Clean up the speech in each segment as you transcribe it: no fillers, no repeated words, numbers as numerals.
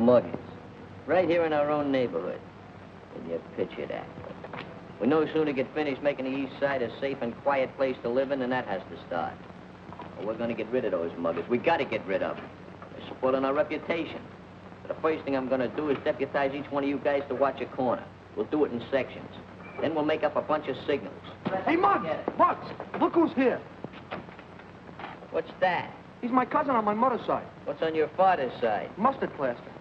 Muggins. Right here in our own neighborhood. Can you picture that? We no sooner get finished making the east side a safe and quiet place to live in, and that has to start. Well, we're going to get rid of those muggers. We got to get rid of them. They're spoiling our reputation. So the first thing I'm going to do is deputize each one of you guys to watch a corner. We'll do it in sections. Then we'll make up a bunch of signals. Hey, Muggs! Muggs! Look who's here. What's that? He's my cousin on my mother's side. What's on your father's side? Mustard plaster.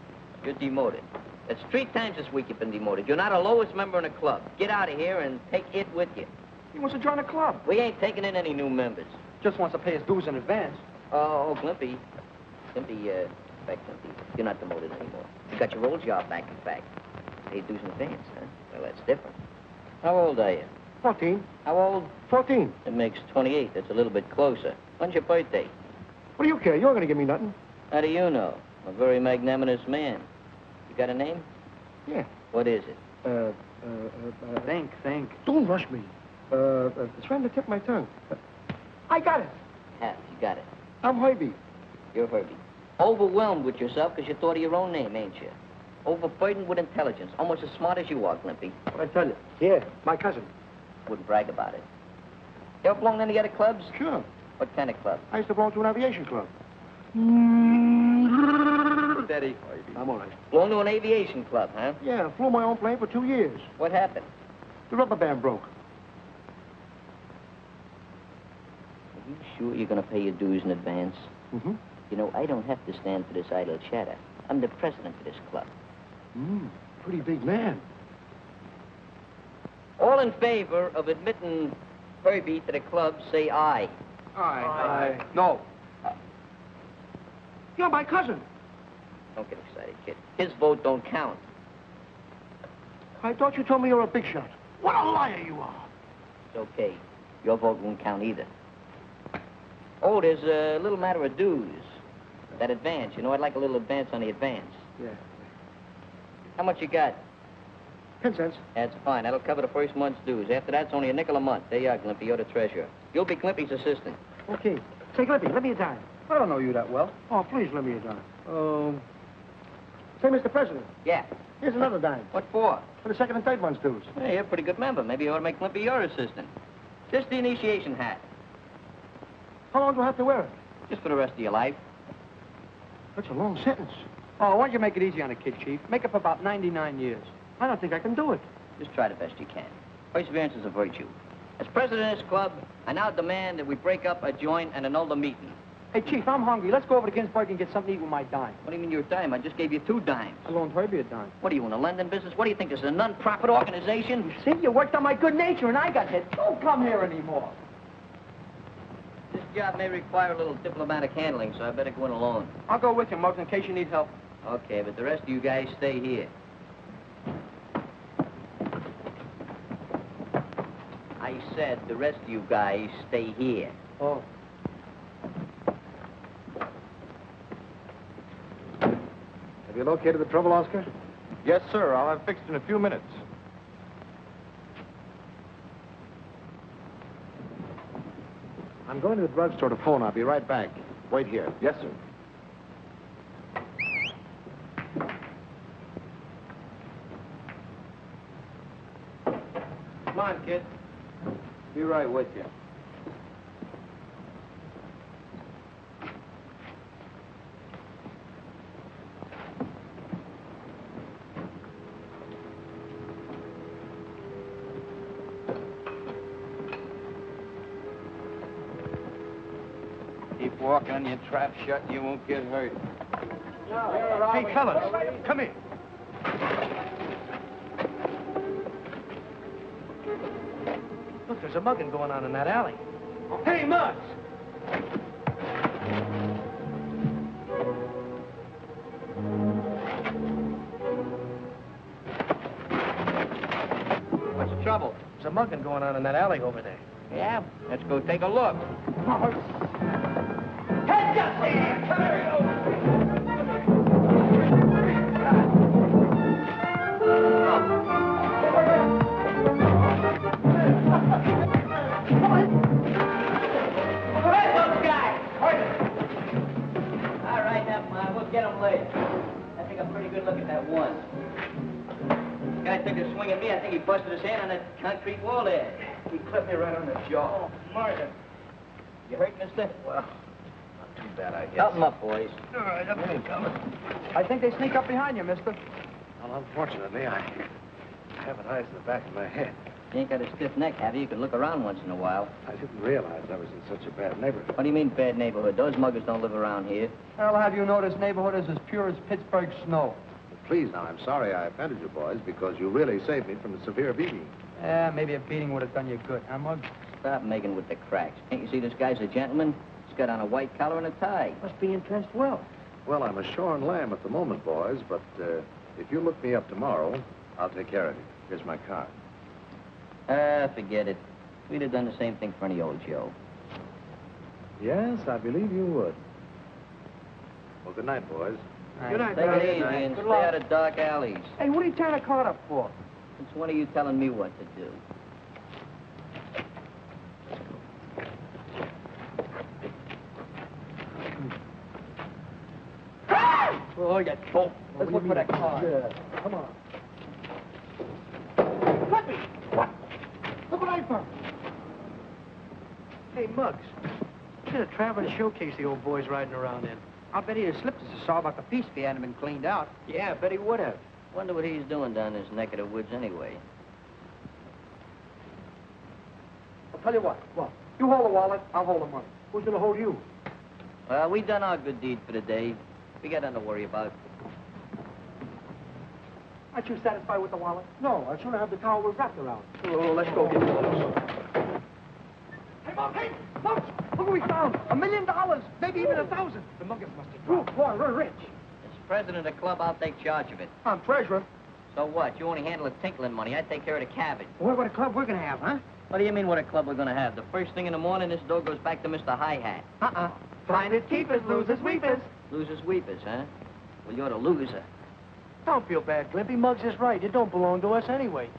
You're demoted. That's 3 times this week you've been demoted. You're not a lowest member in the club. Get out of here and take it with you. He wants to join the club. We ain't taking in any new members. Just wants to pay his dues in advance. Oh, Glimpy. Glimpy, you're not demoted anymore. You got your old job back, in fact. Pay dues in advance, huh? Well, that's different. How old are you? 14. How old? 14. It makes 28. That's a little bit closer. When's your birthday? What do you care? You're going to give me nothing. How do you know? I'm a very magnanimous man. You got a name? Yeah. What is it? Think. Don't rush me. It's right on the tip of my tongue. I got it. Half, you got it. I'm Herbie. You're Herbie. Overwhelmed with yourself because you thought of your own name, ain't you? Overburdened with intelligence. Almost as smart as you are, Glimpy. What'd I tell you? Yeah, my cousin. Wouldn't brag about it. You ever belong to any other clubs? Sure. What kind of club? I used to belong to an aviation club. Steady, Herbie. I'm all right. Belong to an aviation club, huh? Yeah, flew my own plane for 2 years. What happened? The rubber band broke. Are you sure you're going to pay your dues in advance? Mm-hmm. You know, I don't have to stand for this idle chatter. I'm the president of this club. Pretty big man. All in favor of admitting Herbie to the club, say aye. Aye. No. You're my cousin. Don't get excited, kid. His vote don't count. I thought you told me you're a big shot. What a liar you are. It's okay. Your vote won't count either. Oh, there's a little matter of dues. That advance. You know, I'd like a little advance on the advance. Yeah. How much you got? 10 cents. That's fine. That'll cover the first month's dues. After that, it's only a nickel a month. There you are, Glimpy. You're the treasurer. You'll be Glimpy's assistant. Okay. Say, Glimpy, let me a dime. I don't know you that well. Oh, please let me a dime. Say, Mr. President, Yeah. here's another dime. What for? For the second and third month's dues. Hey, you're a pretty good member. Maybe you ought to make Glimpy your assistant. Just the initiation hat. How long do I have to wear it? Just for the rest of your life. That's a long sentence. Oh, why don't you make it easy on the kid, Chief? Make up about 99 years. I don't think I can do it. Just try the best you can. Perseverance is a virtue. As president of this club, I now demand that we break up, adjourn, and annul the meeting. Hey, Chief, I'm hungry. Let's go over to Ginsburg and get something to eat with my dime. What do you mean your dime? I just gave you 2 dimes. I loaned Herbie a dime. What are you, in the London business? What do you think, this is a non-profit organization? See, you worked on my good nature and I got hit. Don't come here anymore. This job may require a little diplomatic handling, so I better go in alone. I'll go with you, Muggs, in case you need help. Okay, but the rest of you guys stay here. I said the rest of you guys stay here. Oh. Have you located the trouble, Oscar? Yes, sir. I'll have it fixed in a few minutes. I'm going to the drugstore to phone. I'll be right back. Wait here. Yes, sir. Come on, kid. Be right with you. Keep walking on your trap shut and you won't get hurt. Hey, fellas, come here. Look, there's a mugging going on in that alley. Hey, Muggs! What's the trouble? There's a mugging going on in that alley over there. Yeah? Let's go take a look. Hey, Justin! Come here, All right, now, we'll get him later. I think a pretty good look at that one. This guy took a swing at me. I think he busted his hand on that concrete wall there. He clipped me right on the jaw. Martin. You hurt, mister? Well, not too bad, I guess. Help him up, boys. All right, up they coming. I think they sneak up behind you, mister. Well, unfortunately, I haven't eyes in the back of my head. You ain't got a stiff neck, have you? You can look around once in a while. I didn't realize I was in such a bad neighborhood. What do you mean, bad neighborhood? Those muggers don't live around here. I'll have you know this neighborhood is as pure as Pittsburgh snow. Please, now, I'm sorry I offended you boys because you really saved me from a severe beating. Yeah, maybe a beating would have done you good, huh, Muggs? Stop making with the cracks. Can't you see this guy's a gentleman? He's got on a white collar and a tie. Must be entrenched well. Well, I'm a shorn lamb at the moment, boys, but if you look me up tomorrow, I'll take care of you. Here's my card. Forget it. We'd have done the same thing for any old Joe. Yes, I believe you would. Well, good night, boys. Good night, Take it Barry. easy and Good stay luck. out of dark alleys. Hey, what are you tearing a card up for? It's one of you telling me what to do. Oh, you dope. Let's look for that card. Yeah, come on. Let me! What? Look what I found. Hey, Muggs. Look at the traveling showcase the old boy's riding around in. I'll bet he'd have slipped us a saw about the piece if he hadn't been cleaned out. Yeah, I bet he would have. Wonder what he's doing down this neck of the woods anyway. I'll tell you what. What? You hold the wallet, I'll hold the money. Who's gonna hold you? Well, we done our good deed for the day. We got nothing to worry about. Aren't you satisfied with the wallet? No, I'd sooner have the towel we're wrapped around. Oh, let's go get this. Hey, Muggs! Hey, Muggs! Look what we found! $1 million! Maybe even 1,000. The muggers must have dropped. Oh, boy, we're rich. As president of the club, I'll take charge of it. I'm treasurer. So what? You only handle the tinkling money. I take care of the cabbage. What about a club we're gonna have, huh? What do you mean what a club we're gonna have? The first thing in the morning, this dough goes back to Mr. Hi-Hat. Finders, keepers, losers, weepers. Losers, weepers, huh? Well, you're the loser. Don't feel bad, Glimpy. Muggs is right. It don't belong to us anyway.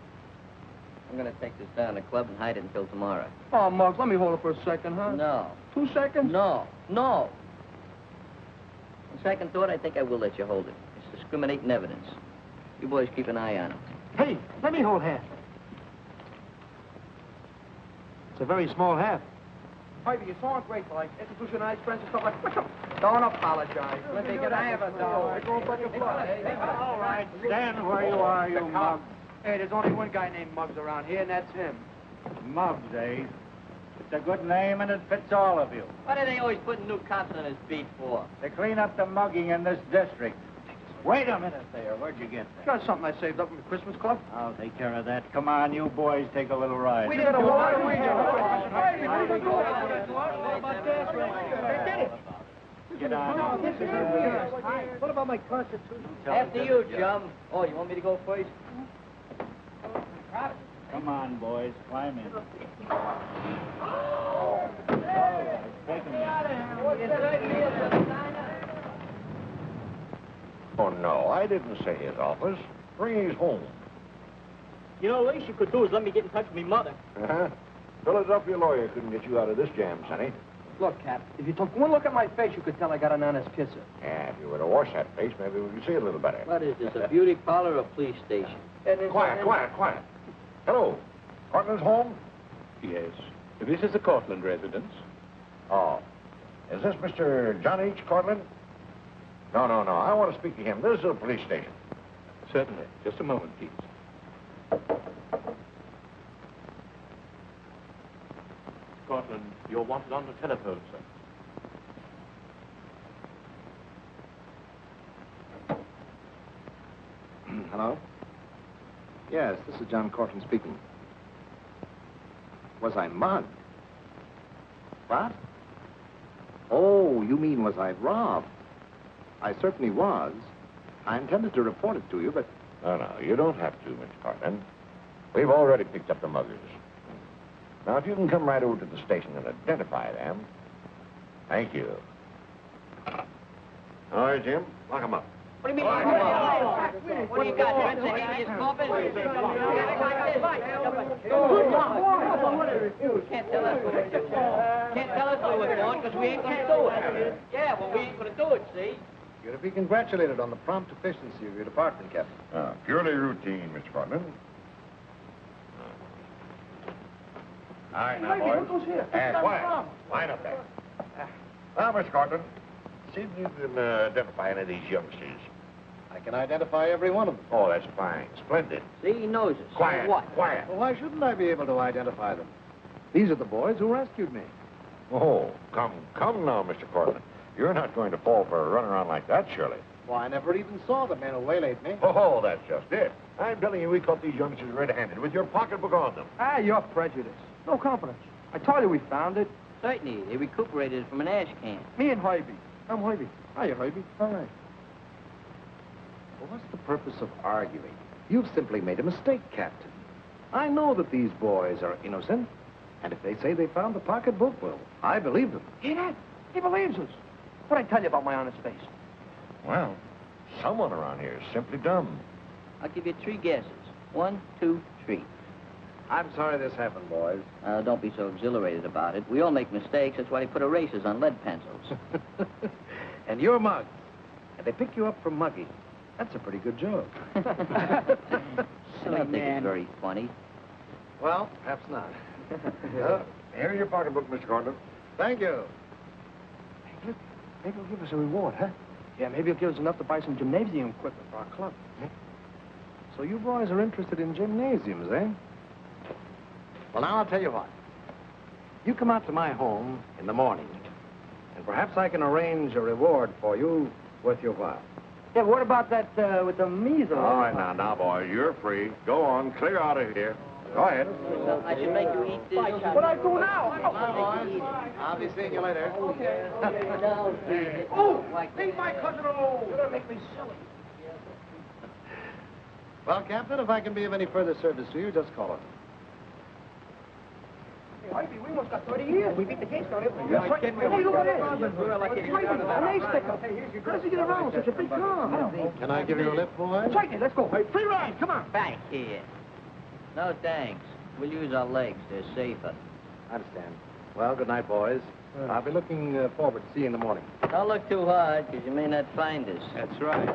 I'm gonna take this down to the club and hide it until tomorrow. Oh, Muggs, let me hold it for a second, huh? No. 2 seconds? No. No. On second thought, I think I will let you hold it. It's discriminating evidence. You boys keep an eye on him. Hey, let me hold half. It's a very small half. Ivy, you're so ungrateful. I introduce your nice friends and stuff like that. Don't apologize. Let me get a have it, though. Go back and All right, stand where you are, you Muggs. Hey, there's only one guy named Muggs around here, and that's him. Muggs, eh? It's a good name, and it fits all of you. What are they always putting new cops on his beat for? To clean up the mugging in this district. Wait a minute there. Where'd you get that? Got something I saved up from the Christmas club. I'll take care of that. Come on, you boys, take a little ride. We didn't do it. We did it. Get on. What about my constitution? After you, chum. Oh, you want me to go first? Come on, boys, climb in. All right, take him in. Oh, no, I didn't say his office. Bring his home. You know, the least you could do is let me get in touch with me mother. Uh-huh. Philadelphia lawyer couldn't get you out of this jam, Sonny. Look, Cap, if you took one look at my face, you could tell I got an honest kisser. Yeah, if you were to wash that face, maybe we could see it a little better. What is this, a beauty parlor or a police station? Quiet. Hello. Cortland's home? Yes. This is the Cortland residence. Oh. Is this Mr. John H. Cortland? No. I want to speak to him. This is a police station. Certainly. Just a moment, please. Cortland, you're wanted on the telephone, sir. Hello? Yes, this is John Cortland speaking. Was I mugged? What? Oh, you mean was I robbed? I certainly was. I intended to report it to you, but... No, you don't have to, Mr. Cortland. We've already picked up the muggers. Now, if you can come right over to the station and identify them. Thank you. All right, Jim, lock them up. What do you mean? What do you got, Prince? An alias coffin? Can't tell us what we're doing because we ain't going to do it. Yeah, well, we ain't going to do it, see? You're to be congratulated on the prompt efficiency of your department, Captain. Purely routine, Mr. Cortland. All right, now, boys. Quiet. Line up there. Now, Mr. Cortland, see if you can identify any of these youngsters. I can identify every one of them. Oh, that's fine. Splendid. See, he knows us. Quiet. What? Quiet. Well, why shouldn't I be able to identify them? These are the boys who rescued me. Oh, come now, Mr. Cortland. You're not going to fall for a runaround like that, surely. Well, I never even saw the men who waylaid me. Oh, that's just it. I'm telling you, we caught these youngsters red-handed with your pocketbook on them. Ah, you're prejudiced. No confidence. I told you we found it. Certainly. They recuperated it from an ash can. Me and Hobie. I'm Hobie. Hiya, Hobie. All right. Well, what's the purpose of arguing? You've simply made a mistake, Captain. I know that these boys are innocent. And if they say they found the pocketbook, well, I believe them. Hear that? He believes us. What'd I tell you about my honest face? Well, someone around here is simply dumb. I'll give you 3 guesses. 1, 2, 3. I'm sorry this happened, boys. Don't be so exhilarated about it. We all make mistakes. That's why they put erasers on lead pencils. And you're mugged. And they pick you up for mugging. That's a pretty good joke. I don't think it's very funny. Well, perhaps not. Here's your pocketbook, Mr. Cortland. Thank you. Hey, look. Maybe he'll give us a reward, huh? Yeah, maybe he'll give us enough to buy some gymnasium equipment for our club. So you boys are interested in gymnasiums, eh? Well, now I'll tell you what. You come out to my home in the morning, and perhaps I can arrange a reward for you worth your while. Yeah, what about that with the measles? All right, now, boys, you're free. Go on, clear out of here. Go ahead. I should make you eat this. What do I do now? I'll be seeing you later. Oh, leave my cousin alone. You're gonna make me silly. Well, Captain, if I can be of any further service to you, just call us. Hey, Ivy, we almost got 30 years. We beat the case, don't we? Hey, look at this. An ace sticker. How does he get around with such a big car? Can I give you a lift, boys? Certainly, let's go. Hey, free ride, come on. Back here. No, thanks. We'll use our legs. They're safer. I understand. Well, good night, boys. I'll be looking forward to seeing you in the morning. Don't look too hard, because you may not find us. That's right.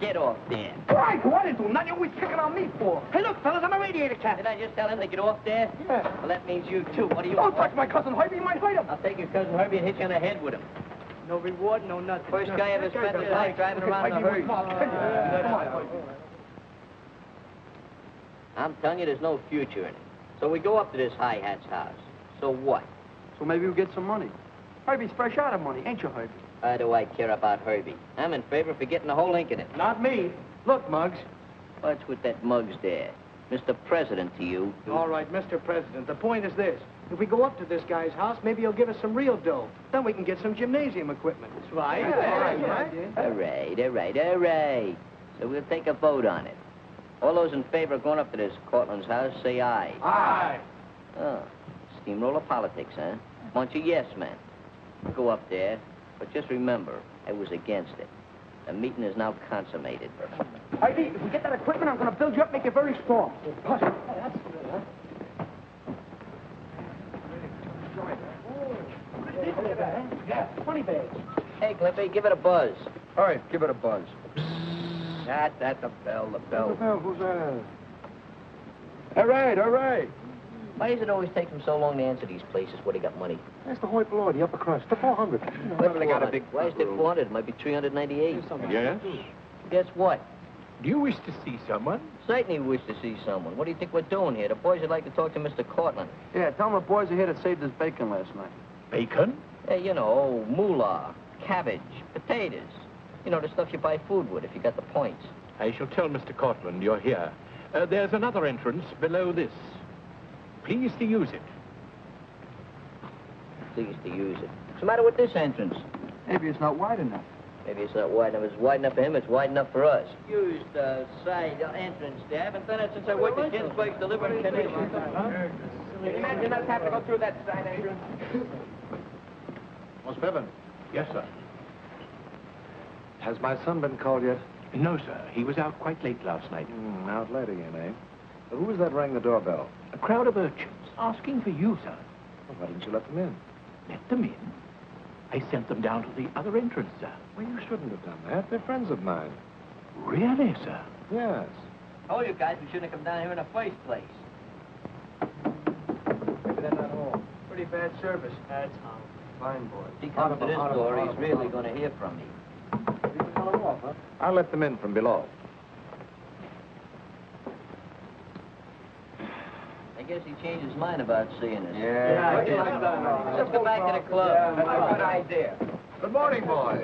Get off there. Right, what is it? Nothing always picking on me for. Hey, look, fellas, I'm a radiator cat. Did I just tell him to get off there? Yeah. Well, that means you, too. What do you Don't want? touch my cousin Herbie, you might hurt him. I'll take your cousin Herbie and hit you on the head with him. No reward, no nothing. First guy ever spent his life driving around in a Herbie, hearse. come on. I'm telling you, there's no future in it. So we go up to this high hat's house. So what? So maybe we'll get some money. Herbie's fresh out of money, ain't you, Herbie? Why do I care about Herbie? I'm in favor of getting the whole ink in it. Not me. Look, Muggs. What's with that mugs there? Mr. President to you. All right, Mr. President, the point is this. If we go up to this guy's house, maybe he'll give us some real dough. Then we can get some gymnasium equipment. That's right. All right. So we'll take a vote on it. All those in favor of going up to this Cortland's house, say aye. Aye. Oh, steamroller politics, huh? Bunch of yes men. Go up there, but just remember, I was against it. The meeting is now consummated. Herbie, if we get that equipment, I'm going to build you up, make you very strong. Push. Yeah, 20 bags. Hey, Clippy, give it a buzz. All right, give it a buzz. That's the bell. Who's that? All right. Why does it always take them so long to answer these places where they got money? That's the hoi polloi, the upper crust, the 400. Why is there 400? It might be 398. Yes? Guess what? Do you wish to see someone? Certainly wish to see someone. What do you think we're doing here? The boys would like to talk to Mr. Cortland. Yeah, tell him the boys are here that saved us bacon last night. Bacon? Hey, you know, moolah, cabbage, potatoes. You know, the stuff you buy food with if you got the points. I shall tell Mr. Cortland you're here. There's another entrance below this. Please to use it. Please to use it. What's the matter with this entrance? Maybe it's not wide enough. Maybe it's not wide enough. It's wide enough for him. It's wide enough for us. Used side entrance. They haven't done it since I worked at Ginsberg's Delivery Connection. Can you imagine us having to go through that side entrance? Miss Pippin, Yes, sir. has my son been called yet? No, sir. He was out quite late last night. Out late again, eh? Who was that rang the doorbell? A crowd of urchins asking for you, sir. Well, why didn't you let them in? Let them in. I sent them down to the other entrance, sir. Well, you shouldn't have done that. They're friends of mine. Really, sir? Yes. Told you guys we shouldn't have come down here in the first place. Maybe they're not home. Pretty bad service. That's how. Fine boy. If he comes to this door, he's really going to hear from me. I'll let them in from below. I guess he changed his mind about seeing us. Yeah. Let's go back to the club. That's a good idea. Good morning, boys.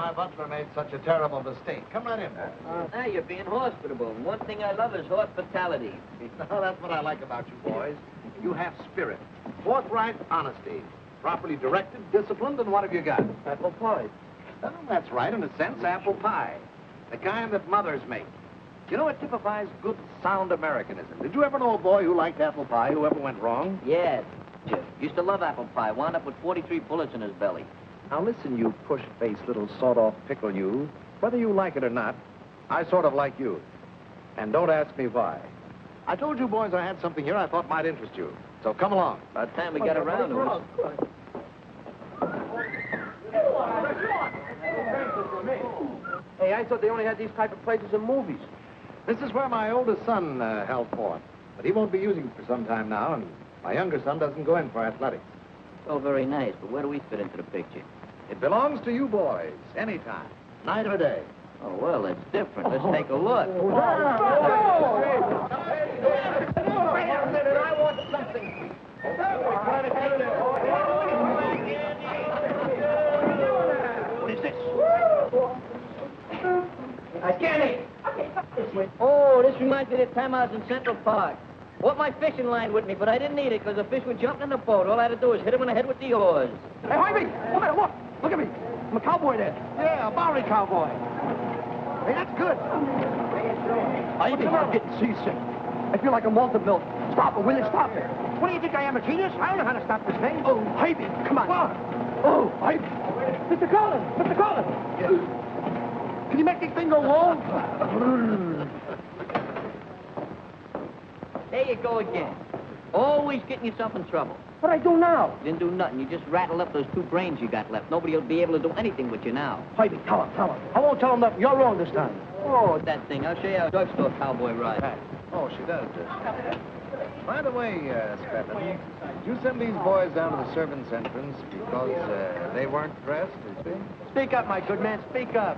My butler made such a terrible mistake. Come right in, boys. Now you're being hospitable. And one thing I love is hospitality. Well, that's what I like about you boys. You have spirit, forthright honesty, properly directed, disciplined, and what have you got? Apple pie. Well, that's right, in a sense, apple pie. The kind that mothers make. You know, it typifies good, sound Americanism. Did you ever know a boy who liked apple pie, who ever went wrong? Yeah. Used to love apple pie. Wound up with 43 bullets in his belly. Now, listen, you push-faced little sawed-off pickle, you. Whether you like it or not, I sort of like you. And don't ask me why. I told you boys I had something here I thought might interest you. So come along. About time we got around to it. Hey, I thought they only had these type of places in movies. This is where my oldest son held forth. But he won't be using it for some time now, and my younger son doesn't go in for athletics. Oh, very nice. But where do we fit into the picture? It belongs to you boys, anytime, night or day. Oh, well, that's different. Let's take a look. Wait a minute, I want something. What is this? I can't. Oh, this reminds me of the time I was in Central Park. Brought my fishing line with me, but I didn't need it because the fish were jumping in the boat. All I had to do was hit him in the head with the oars. Hey, Harvey, come here, look. Look at me. I'm a cowboy there. Yeah, a Bowery cowboy. Hey, that's good. I'm getting seasick. I feel like I'm malted milk. Stop it, will you? Stop it. What do you think I am, a genius? I don't know how to stop this thing. Oh, Ivy, come on. Oh, Ivy. Mr. Collins! Mr. Collins! Can you make this thing go long? There you go again. Always getting yourself in trouble. What do I do now? You didn't do nothing. You just rattled up those 2 brains you got left. Nobody will be able to do anything with you now. Ivy, tell him. I won't tell him nothing. You're wrong this time. Oh, that thing. I'll show you how a drugstore cowboy rides. Oh, she does. By the way, Stephen, you send these boys down to the servants' entrance because they weren't dressed, you see? Speak up, my good man. Speak up.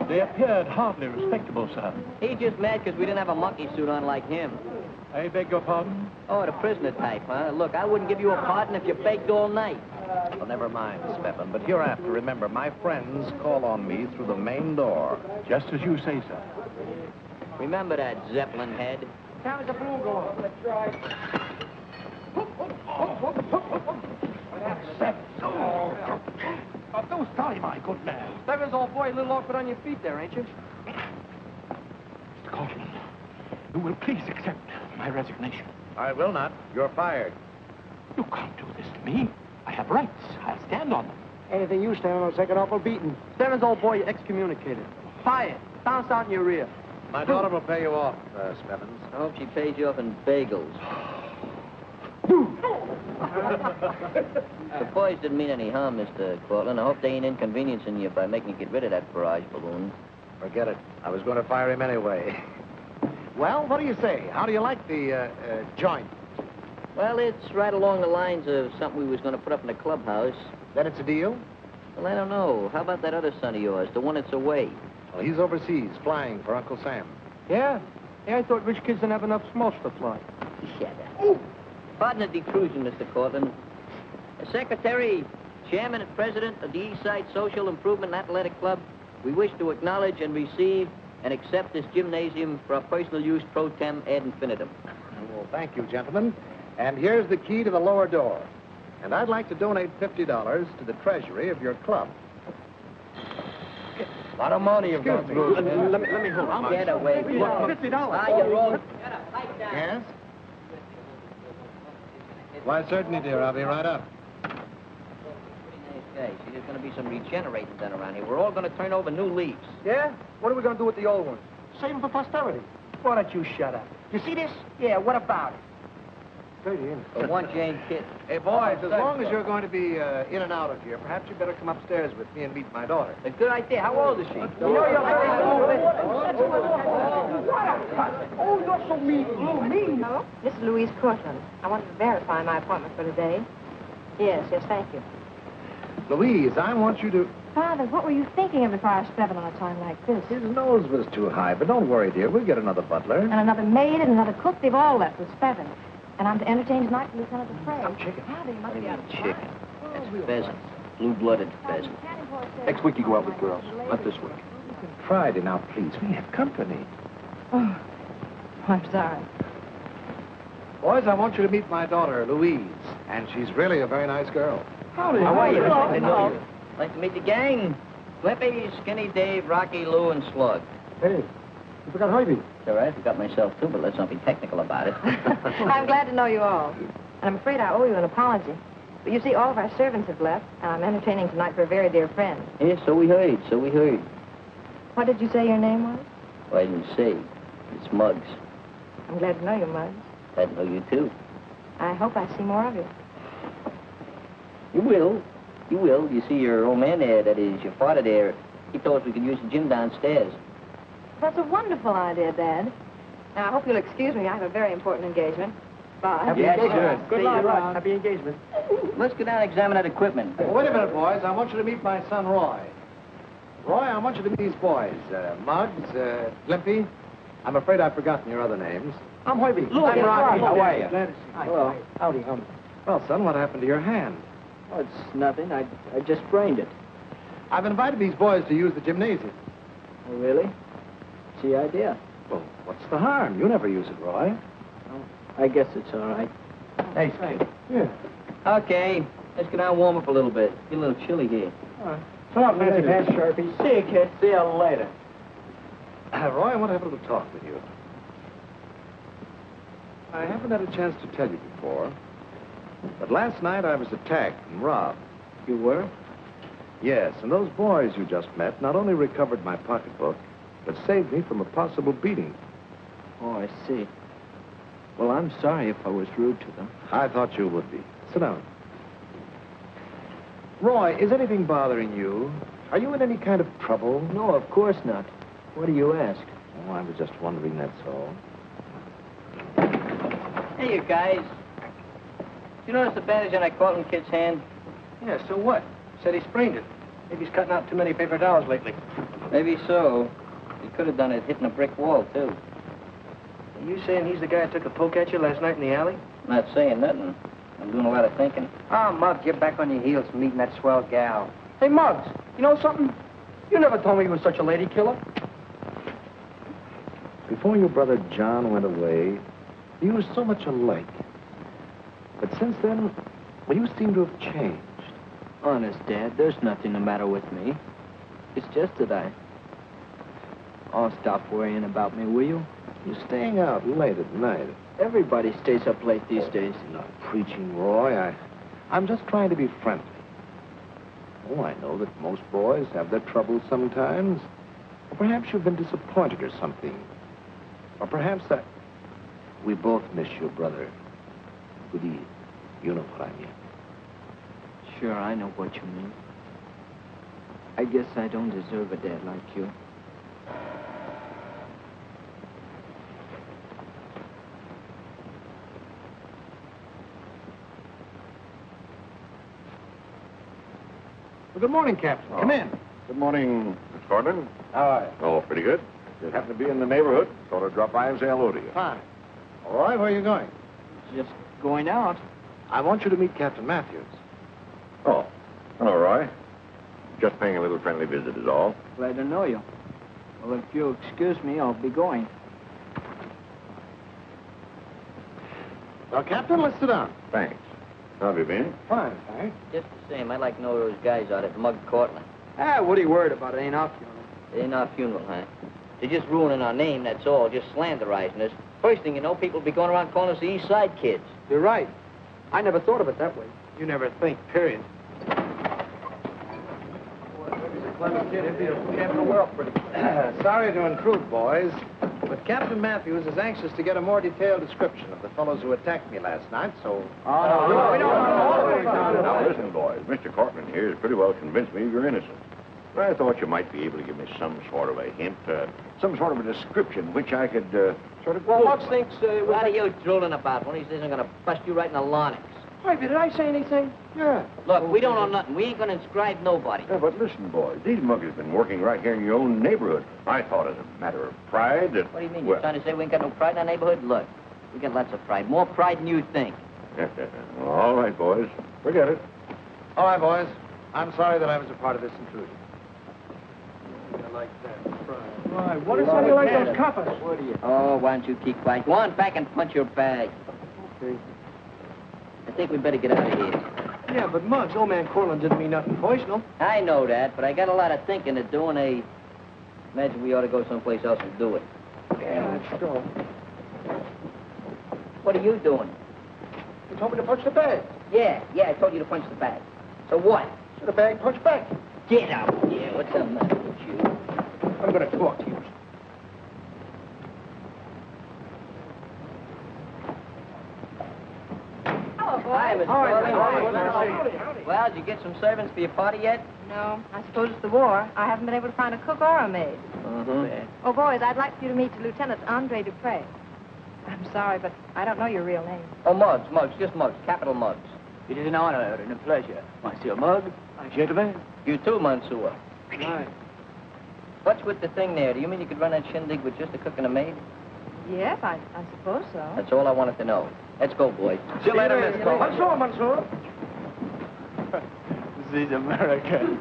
They appeared hardly respectable, sir. He's just mad because we didn't have a monkey suit on like him. I beg your pardon? Oh, the prisoner type, huh? Look, I wouldn't give you a pardon if you begged all night. Well, never mind, Stephen, but hereafter, remember, my friends call on me through the main door. Just as you say, sir. Remember that Zeppelin head? How does the blue go on? Let's try. Don't sorry, my good man. Stebbins, old boy, a little awkward on your feet there, ain't you? Mr. Cortland, you will please accept my resignation. I will not. You're fired. You can't do this to me. I have rights. I'll stand on them. Anything you stand on will take an awful beating. Stebbins, old boy, you're excommunicated. Fired. Bounced out in your rear. My daughter will pay you off, Stebbins. I hope she pays you off in bagels. The boys didn't mean any harm, Mr. Cortland. I hope they ain't inconveniencing you by making you get rid of that barrage balloon. Forget it. I was going to fire him anyway. Well, what do you say? How do you like the joint? Well, it's right along the lines of something we was going to put up in the clubhouse. Then it's a deal? Well, I don't know. How about that other son of yours, the one that's away? Well, he's overseas, flying for Uncle Sam. Yeah? Yeah, I thought rich kids didn't have enough smokes to fly. Shut up. Pardon the intrusion, Mr. Cortland. The secretary, chairman and president of the East Side Social Improvement and Athletic Club, we wish to acknowledge and receive and accept this gymnasium for our personal use pro tem ad infinitum. Well, thank you, gentlemen. And here's the key to the lower door. And I'd like to donate $50 to the treasury of your club. A lot of money you've gone through. Let me hold on. Get away. $50. Ah, you're all... Yes? Why, certainly, dear. I'll be right up. Pretty nice guy. See, there's going to be some regenerating done around here. We're all going to turn over new leaves. Yeah? What are we going to do with the old ones? Save them for posterity. Why don't you shut up? You see this? Yeah, what about it? For one Jane kid. Hey, boys, as long as you're going to be in and out of here, perhaps you better come upstairs with me and meet my daughter. A good idea. How old is she? Oh, you're so mean. Oh, mean. Hello? This is Louise Cortland. I wanted to verify my appointment for today. Yes, thank you. Louise, I want you to... Father, what were you thinking of if I was seven on a time like this? His nose was too high, but don't worry, dear. We'll get another butler. And another maid and another cook, they've all left with Spevin. And I'm to entertain tonight for Lieutenant Dupre. Some chicken. Father, you must What do be you out mean, of chicken? That's pheasant. Blue-blooded pheasant. Next week you go out with girls. Not this week. Friday, now, please. We have company. Oh, I'm sorry. Boys, I want you to meet my daughter, Louise. And she's really a very nice girl. How are you? Nice to know you. Like to meet the gang. Flippy, Skinny Dave, Rocky, Lou, and Slug. Hey, you forgot Harvey. It's all right. I forgot myself, too, but let's not be technical about it. I'm glad to know you all. And I'm afraid I owe you an apology. But you see, all of our servants have left, and I'm entertaining tonight for a very dear friend. Yeah, so we heard. What did you say your name was? Well, I didn't say. It's Muggs. I'm glad to know you, Muggs. Glad to know you, too. I hope I see more of you. You will. You will. You see, your old man there, that is, your father there, he told us we could use the gym downstairs. That's a wonderful idea, Dad. Now, I hope you'll excuse me. I have a very important engagement. Bye. Happy engagement. Good luck. Happy engagement. Let's go down and examine that equipment. Well, wait a minute, boys. I want you to meet my son, Roy. Roy, I want you to meet these boys. Muggs, Limpy. I'm afraid I've forgotten your other names. I'm Harvey. I'm Rocky. How are you? Glad to see you. Hello. Howdy, Well, son, what happened to your hand? Oh, it's nothing. I just sprained it. I've invited these boys to use the gymnasium. Oh, really? It's the idea. Well, what's the harm? You never use it, Roy. Oh, I guess it's all right. Hey, Skid. Yeah. Okay. Let's go down and warm up a little bit. Get a little chilly here. So long, Fancy Pants, Sharpie. See you, kid. See you later. Roy, I want to have a little talk with you. I haven't had a chance to tell you before, but last night I was attacked and robbed. You were? Yes, and those boys you just met not only recovered my pocketbook, but saved me from a possible beating. Oh, I see. Well, I'm sorry if I was rude to them. I thought you would be. Sit down. Roy, is anything bothering you? Are you in any kind of trouble? No, of course not. What do you ask? Oh, I was just wondering, that's all. Hey, you guys. You notice the bandage on that Colton kid's hand? Yeah, so what? Said he sprained it. Maybe he's cutting out too many paper towels lately. Maybe so. He could have done it hitting a brick wall, too. Are you saying he's the guy that took a poke at you last night in the alley? I'm not saying nothing. I'm doing a lot of thinking. Ah, Muggs, you're back on your heels from meeting that swell gal. Hey, Muggs, you know something? You never told me you were such a lady killer. Before your brother John went away, you were so much alike. But since then, well, you seem to have changed. Honest, Dad, there's nothing the matter with me. It's just that Oh, stop worrying about me, will you? You're staying out late at night. Everybody stays up late these days. Not preaching, Roy. I'm just trying to be friendly. Oh, I know that most boys have their troubles sometimes. Or perhaps you've been disappointed or something. Or perhaps that we both miss your brother. Goody, you know what I mean. Sure, I know what you mean. I guess I don't deserve a dad like you. Well, good morning, Captain. Come in. Good morning, Miss Gordon. How are you? Oh, pretty good. Just happen to be in the neighborhood. Thought I'd drop by and say hello to you. Fine. All right, where are you going? Just going out. I want you to meet Captain Matthews. Oh, hello, Roy. Just paying a little friendly visit is all. Glad to know you. Well, if you'll excuse me, I'll be going. Well, Captain, let's sit down. Thanks. How have you been? Fine, thanks. Just the same, I'd like to know those guys out at Mug Cortland. Ah, what are you worried about? It ain't our funeral. It ain't our funeral, huh? They're just ruining our name, that's all, just slanderizing us. First thing you know, people will be going around calling us the East Side Kids. You're right. I never thought of it that way. You never think, period. Sorry to intrude, boys, but Captain Matthews is anxious to get a more detailed description of the fellows who attacked me last night, so... Now, listen, boys. Mr. Cortland here has pretty well convinced me you're innocent. But I thought you might be able to give me some sort of a hint, some sort of a description which I could sort of... Well, Muggs thinks... What are you drooling about? One of these days I'm going to bust you right in the larynx. Harvey, did I say anything? Yeah. Look, we don't know nothing. We ain't going to inscribe nobody. Yeah, but listen, boys. These muggers have been working right here in your own neighborhood. I thought as a matter of pride that... What do you mean? Well, You're trying to say we ain't got no pride in our neighborhood? Look, we got lots of pride. More pride than you think. Well, all right, boys. Forget it. All right, boys. I'm sorry that I was a part of this intrusion. I like that. Pride. Why, what is something like those coppers? What are you? Oh, why don't you keep quiet? Go on back and punch your bag. Okay. I think we better get out of here. Yeah, but Muggs, old man Cortland didn't mean nothing personal. I know that, but I got a lot of thinking to do, and I imagine we ought to go someplace else and do it. Yeah, let's go. What are you doing? You told me to punch the bag. Yeah, I told you to punch the bag. So what? So the bag punched back. Get out here. What's the matter with you? I'm going to talk to you. Hello, boy. Hi, Miss Howdy. Corley. Well, did you get some servants for your party yet? No, I suppose it's the war. I haven't been able to find a cook or a maid. Mm-hmm. Oh, boys, I'd like for you to meet Lieutenant Andre Dupre. I'm sorry, but I don't know your real name. Oh, Muggs, just Muggs, capital Muggs. It is an honor and a pleasure. Monsieur Mugg, gentlemen. You too, Mansour. Right. What's with the thing there? Do you mean you could run that shindig with just a cook and a maid? Yes, I suppose so. That's all I wanted to know. Let's go, boys. See you later, Miss Cole. Mansour, Mansour. These Americans.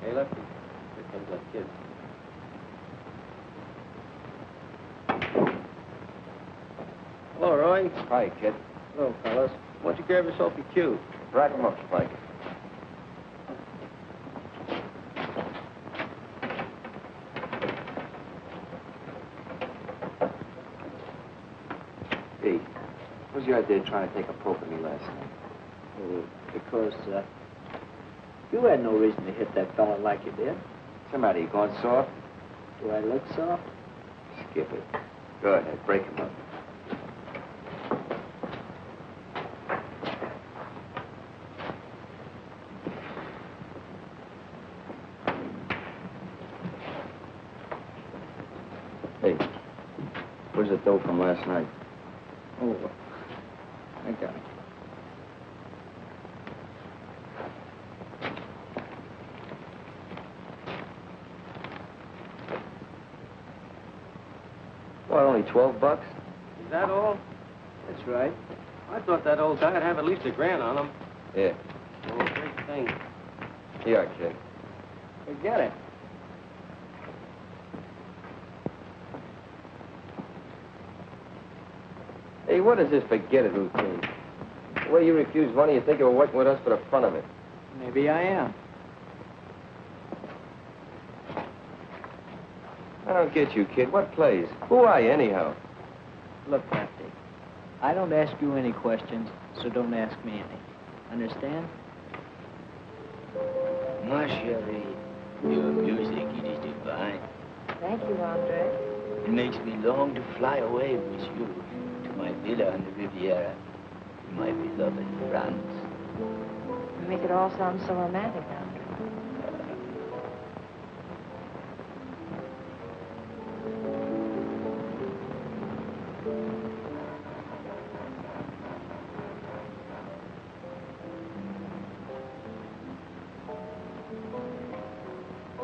Hey, Lefty. Here comes that kid. Hello, Roy. Hi, kid. Hello, fellas. Why don't you grab yourself a cue? Right him up, Spike. Hey, what's your idea of trying to take a poke at me last night? Because you had no reason to hit that fella like you did. Somebody, you going soft? Do I look soft? Skip it. Go ahead, break him up. Hey, where's the dough from last night? Oh, I got it. What, only $12? Is that all? That's right. I thought that old guy'd have at least $1,000 on him. Yeah. Oh, great thing. Here, kid. Forget it. Hey, what is this forget it routine? The way you refuse money, you think you were working with us for the fun of it. Maybe I am. I don't get you, kid. What plays? Who are you, anyhow? Look, Lefty, I don't ask you any questions, so don't ask me any. Understand? Ma chérie, your music, it is divine. Thank you, Andre. It makes me long to fly away with you to my villa on the Riviera, to my beloved France. You make it all sound so romantic, Andre.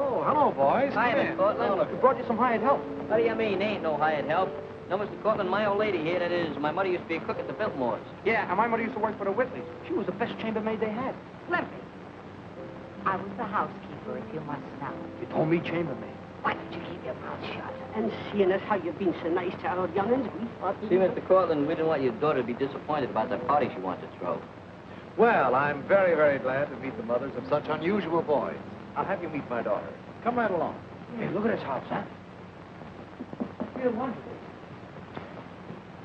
Oh, hello, boys. Hi, Come Miss in. Cortland. Oh, look, we brought you some hired help. What do you mean? Ain't no hired help. No, Mr. Cortland, my old lady here, that is, my mother used to be a cook at the Biltmores. Yeah, and my mother used to work for the Whitleys. She was the best chambermaid they had. Limpy. I was the housekeeper, if you must know. You told me chambermaid. Why don't you keep your mouth shut? And seeing as how you've been so nice to our young'uns, we thought... See, Mr. Cortland, we didn't want your daughter to be disappointed about that party she wants to throw. Well, I'm very, very glad to meet the mothers of such unusual boys. I'll have you meet my daughter. Come right along. Hey, look at this house, huh? Real wonderful.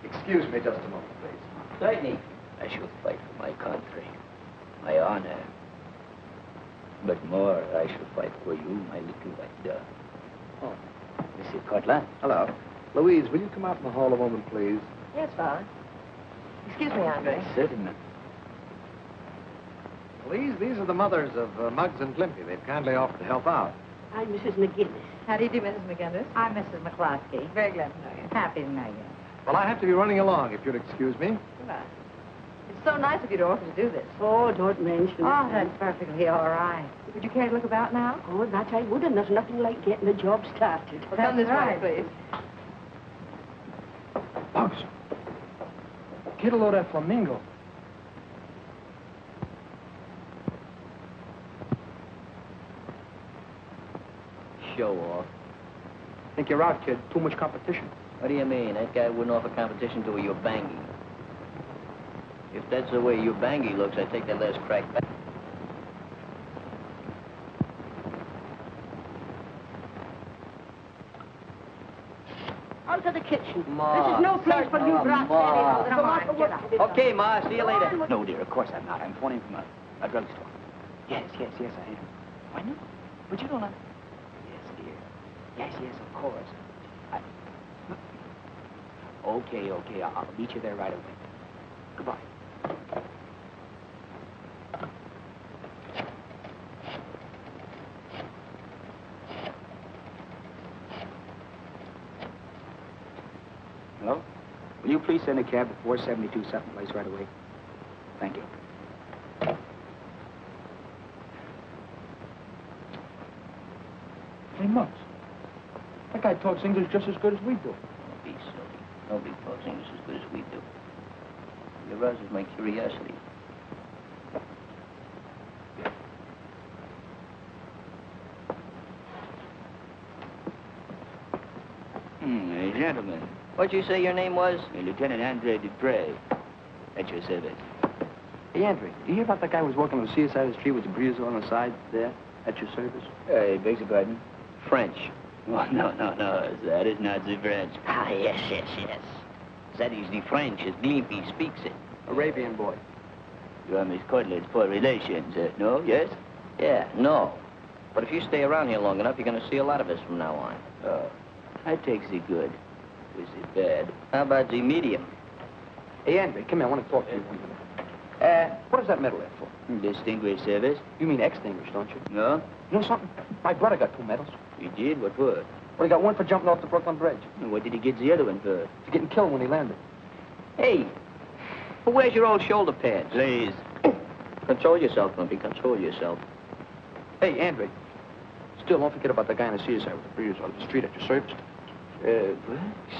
Excuse me just a moment, please. Certainly. I shall fight for my country, my honor. But more, I shall fight for you, my little white dove. Oh, Monsieur Cortland. Hello. Louise, will you come out in the hall a moment, please? Yes, Father. Excuse me, Andre. Certainly. Louise, these are the mothers of Muggs and Glimpy. They've kindly offered to help out. I'm Mrs. McGinnis. How do you do, Mrs. McGinnis? I'm Mrs. McCloskey. Very glad to know you. Happy to know you. Well, I have to be running along, if you'll excuse me. Goodbye. It's so nice of you to offer to do this. Oh, don't mention it. Oh, that's perfectly all right. Would you care to look about now? Oh, that I would, and there's nothing like getting the job started. Well, come this right. way, please. Bugs. Get a load of that flamingo. Show off. Think you're out, kid. Too much competition. What do you mean? That guy wouldn't offer competition to a Ubangi. If that's the way Ubangi looks, I take that last crack back. Out of the kitchen. Ma. This is no place for you brats Ma. anyhow. Come on, get out. Okay, Ma, see you later. No, dear, of course I'm not. I'm phoning from a drugstore. Yes, I am. Why not? But you don't know. Yes, dear. Yes, of course. Okay, I'll meet you there right away. Goodbye. Hello? Will you please send a cab to 472 Sutton Place right away? Thank you. Hey, Muggs. That guy talks English just as good as we do. Don't be silly. Nobody talks English as good as we do. It arouses my curiosity. Gentlemen. What'd you say your name was? Lieutenant Andre Dupre. At your service. Hey, Andre, do you hear about that guy who was working on the seaside of the street with the breeze on the side there? At your service? Hey, begs your pardon? French. Oh, no. That is not the French. Ah, yes. That is the French as Glimpy speaks it. Arabian boy. You are Miss Cortland's poor relations, no? Yes? Yeah, no. But if you stay around here long enough, you're going to see a lot of us from now on. Oh, I take the good with the bad. How about the medium? Hey, Andre, come here. I want to talk to you. What is that medal there for? Distinguished service. You mean extinguished, don't you? No? You know something? My brother got 2 medals. You did? What for? Well, he got one for jumping off the Brooklyn Bridge. And what did he get the other one for? For getting killed when he landed. Hey, well, where's your old shoulder pads? Please. Control yourself, Lumpy. Control yourself. Hey, Andre. Still, don't forget about the guy on the seaside with the breeze on the street at your service.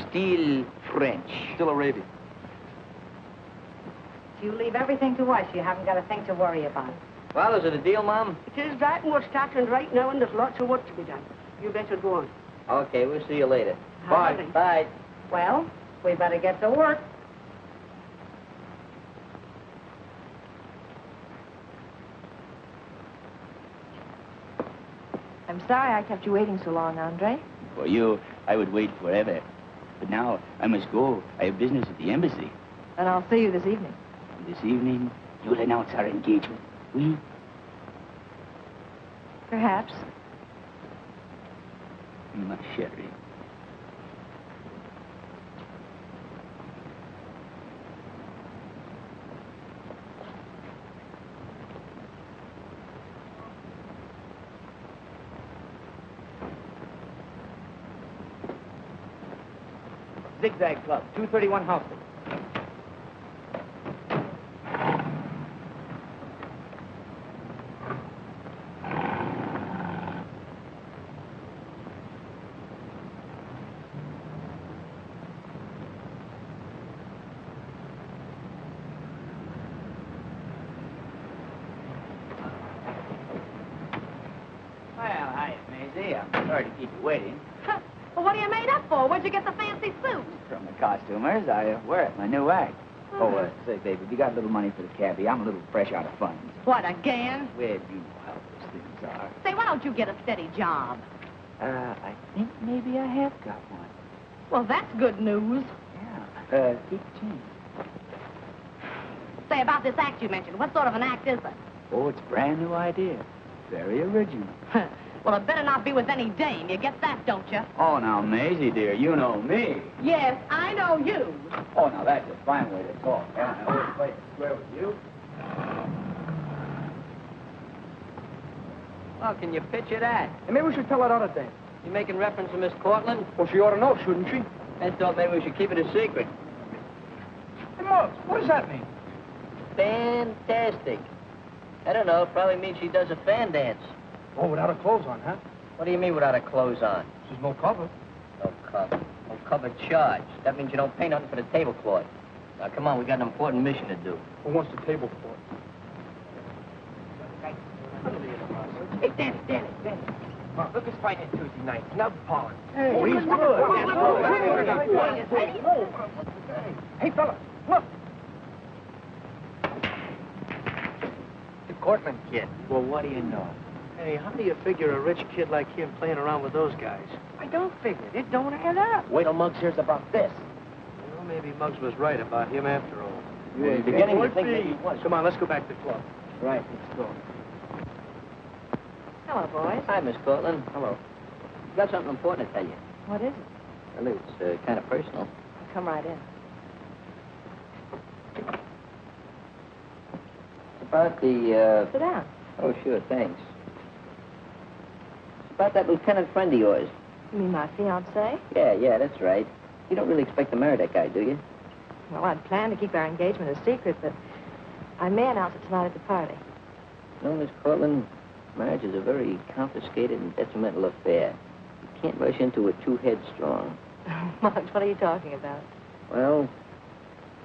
Still French. Still Arabian. You leave everything to us. You haven't got a thing to worry about. Well, is it a deal, Mom? It is that, and we're starting right now, and there's lots of work to be done. You better go on. Okay, we'll see you later. Bye. Bye. Well, we better get to work. I'm sorry I kept you waiting so long, Andre. For you, I would wait forever. But now, I must go. I have business at the embassy. And I'll see you this evening. This evening, you'll announce our engagement. Oui? Perhaps. Ma chérie. Zigzag Club, 231 Houston. I'm sorry to keep you waiting. Well, what are you made up for? Where'd you get the fancy suit? From the costumers, I wear it, my new act. Oh, say, baby, you got a little money for the cabbie. I'm a little fresh out of funds. What, again? Well, you know how those things are. Say, why don't you get a steady job? I think maybe I have got one. Well, that's good news. Yeah. Keep change. Say, about this act you mentioned, what sort of an act is it? Oh, it's a brand new idea. Very original. Well, it better not be with any dame. You get that, don't you? Oh, now, Maisie, dear, you know me. Yes, I know you. Oh, now, that's a fine way to talk. Haven't I always played square with you? Well, can you picture that? And maybe we should tell that other dame. You making reference to Miss Cortland? Well, she ought to know, shouldn't she? I thought maybe we should keep it a secret. Hey, Muggs, what does that mean? Fantastic. I don't know. Probably means she does a fan dance. Oh, without her clothes on, huh? What do you mean without her clothes on? There's no cover. No cover. No cover charge. That means you don't pay nothing for the tablecloth. Now, come on. We got an important mission to do. Who wants the tablecloth? Hey, Danny. Look who's fighting Tuesday night. Snub Pond. Hey, oh, he's good. Hey, fella, look. The Cortland kid. Well, what do you know? Hey, how do you figure a rich kid like him playing around with those guys? I don't figure. It don't add up. Wait till Muggs hears about this. Well, maybe Muggs was right about him after all. You're beginning to think maybe he was. Come on, let's go back to the club. Right, let's go. Hello, boys. Hi, Miss Cortland. Hello. Got something important to tell you. What is it? Well, it's kind of personal. Come right in. It's about the, Sit down. Oh, sure, thanks. It's about that lieutenant friend of yours. You mean my fiancé? Yeah, that's right. You don't really expect to marry that guy, do you? Well, I'd planned to keep our engagement a secret, but I may announce it tonight at the party. No, Miss Cortland, marriage is a very confiscated and detrimental affair. You can't rush into it too headstrong. Muggs, what are you talking about? Well,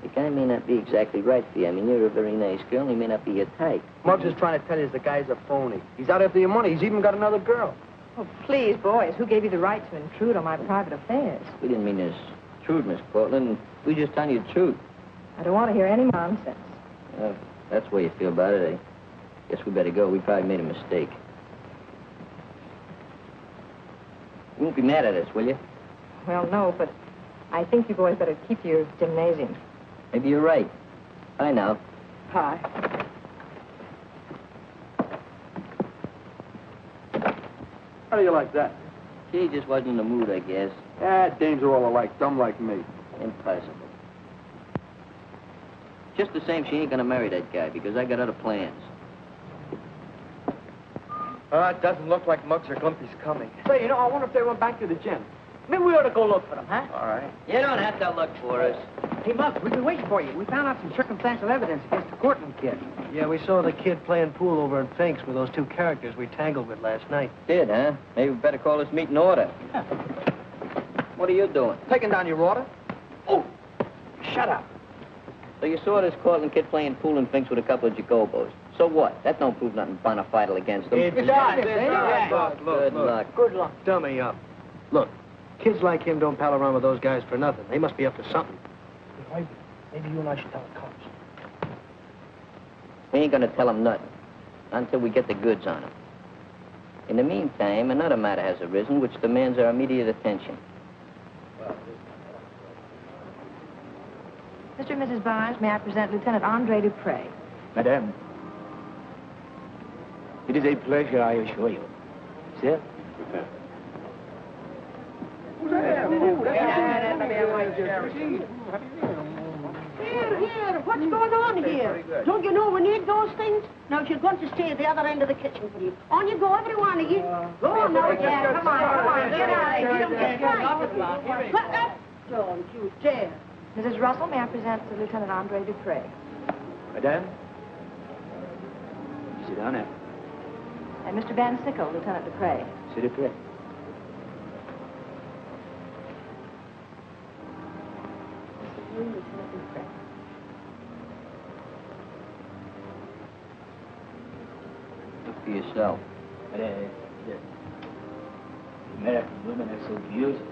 the guy may not be exactly right for you. I mean, you're a very nice girl, and he may not be your type. Muggs is trying to tell you the guy's a phony. He's out after your money. He's even got another girl. Oh, please, boys, who gave you the right to intrude on my private affairs? We didn't mean to intrude, Miss Cortland. We just telling you the truth. I don't want to hear any nonsense. That's the way you feel about it, eh? Guess we better go. We probably made a mistake. You won't be mad at us, will you? Well, no, but I think you boys better keep to your gymnasium. Maybe you're right. Bye now. Bye. How do you like that? She just wasn't in the mood, I guess. Dames are all alike, dumb like me. Impossible. Just the same, she ain't gonna marry that guy because I got other plans. It doesn't look like Muggs or Gumpy's coming. Say, I wonder if they went back to the gym. Maybe we ought to go look for them, huh? All right. You don't have to look for us. Hey, Muggs, we've been waiting for you. We found out some circumstantial evidence against the Cortland kid. Yeah, we saw the kid playing pool over in Fink's with those two characters we tangled with last night. Did, huh? Maybe we better call this meeting order. What are you doing? Taking down your order? Oh, shut up. So you saw this Cortland kid playing pool in Fink's with a couple of Jacobos. So what? That don't prove nothing bona fide against them. It does. Good luck. Good luck. Dummy up. Look, kids like him don't pal around with those guys for nothing. They must be up to something. Maybe you and I should tell the cops. We ain't gonna tell them nothing until we get the goods on them. In the meantime, another matter has arisen which demands our immediate attention. Mr. and Mrs. Barnes, may I present Lieutenant Andre Dupre? Madame, it is a pleasure, I assure you. Sir? Here, what's going on here? Don't you know we need those things? Now, if you're going to stay at the other end of the kitchen, please. On you go, every one of you. Go on now, Jack. Come on. Get out of here. Don't get frightened. What up? Don't you dare. Mrs. Russell, may I present Lieutenant Andre Dupre? Madame? Sit down now. And Mr. Van Sickle, Lieutenant Dupre. Sit up here. Lieutenant Dupre. Look for yourself. Yes. American women are so beautiful.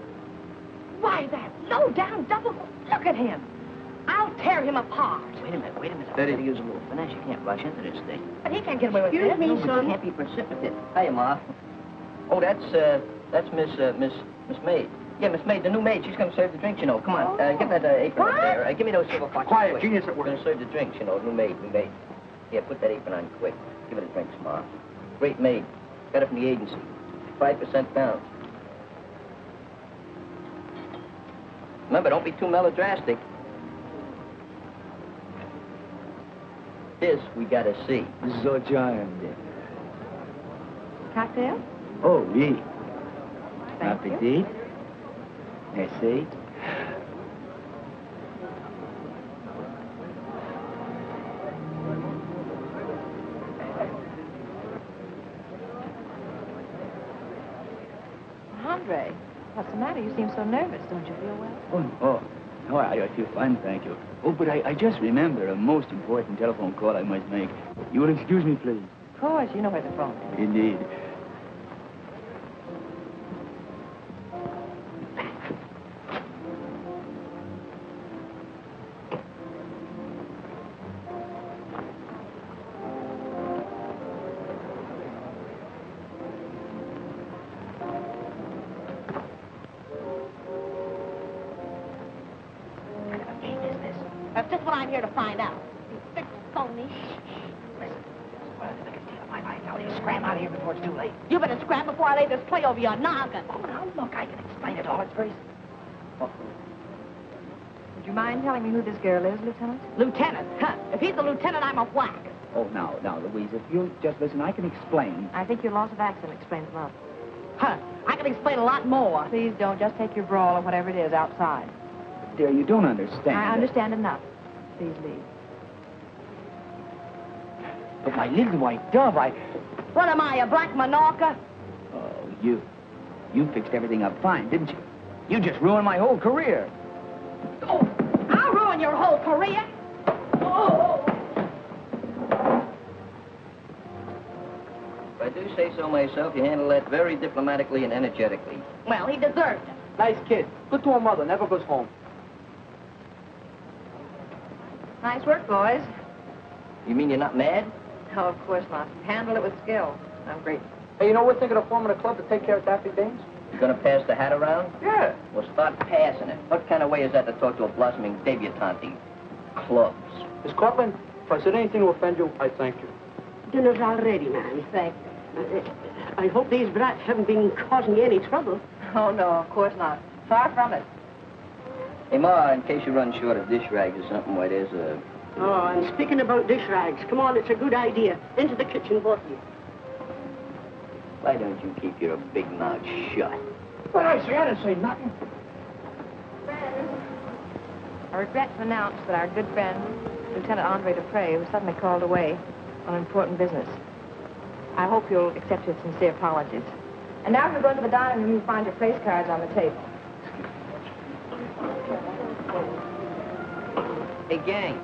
Why, that low-down double... Look at him. I'll tear him apart. Wait a minute. Steady to use a little finesse. You can't rush into this thing. But he can't get away with Excuse this. me, No, but you son. can't be precipitate. Hiya, Ma. Oh, that's Miss Maid. Yeah, Miss Maid, the new maid. She's going to serve the drinks, you know. Come on, give that apron up there. Give me those silver pots. Quiet, quick. genius at work. Going to serve the drinks, you know. New maid. Yeah, put that apron on quick. Give her the drinks, Ma. Great maid. Got it from the agency. 5% down. Remember, don't be too melodrastic. This we gotta see. So charming. Cocktail? Oh, oui. Thank you. Appetit. Merci. Andre, what's the matter? You seem so nervous. Don't you feel well? No, I feel fine, thank you. Oh, but I just remember a most important telephone call I must make. You will excuse me, please. Of course, you know where the phone is. Indeed. That's just what I'm here to find out. You big phony. Scram out of here before it's too late. You better scram before I lay this play over your noggin. Oh, now, look, I can explain it all. It's very... Would you mind telling me who this girl is, Lieutenant? Lieutenant, huh? If he's the lieutenant, I'm a whack. Oh, now, Louise, if you'll just listen, I can explain. I think your loss of accent explains a lot. Huh? I can explain a lot more. Please don't. Just take your brawl or whatever it is outside. Dear, you don't understand. I understand enough. Please leave. But my little white dove, What am I, a black Minorca? Oh, you fixed everything up fine, didn't you? You just ruined my whole career. Oh, I'll ruin your whole career. Oh. If I do say so myself, you handle that very diplomatically and energetically. Well, he deserved it. Nice kid. Good to her mother. Never goes home. Nice work, boys. You mean you're not mad? No, of course not. Handle it with skill. I'm grateful. Hey, you know, we're thinking of forming a club to take care of Daffy Dames. You gonna pass the hat around? Yeah. Well, start passing it. What kind of way is that to talk to a blossoming debutante? Clubs. Miss Cortland, if I said anything to offend you, I thank you. Dinner's all ready, ma'am. Thank you. I hope these brats haven't been causing you any trouble. Oh, no, of course not. Far from it. Hey, Ma, in case you run short of dish rags or something, why, there's a... Oh, and speaking about dish rags, come on, it's a good idea. Into the kitchen, both of you. Why don't you keep your big mouth shut? But I didn't say nothing. I regret to announce that our good friend, Lieutenant Andre Dupre, was suddenly called away on important business. I hope you'll accept his sincere apologies. And now if you go into the dining room, you'll find your place cards on the table. Hey, gang.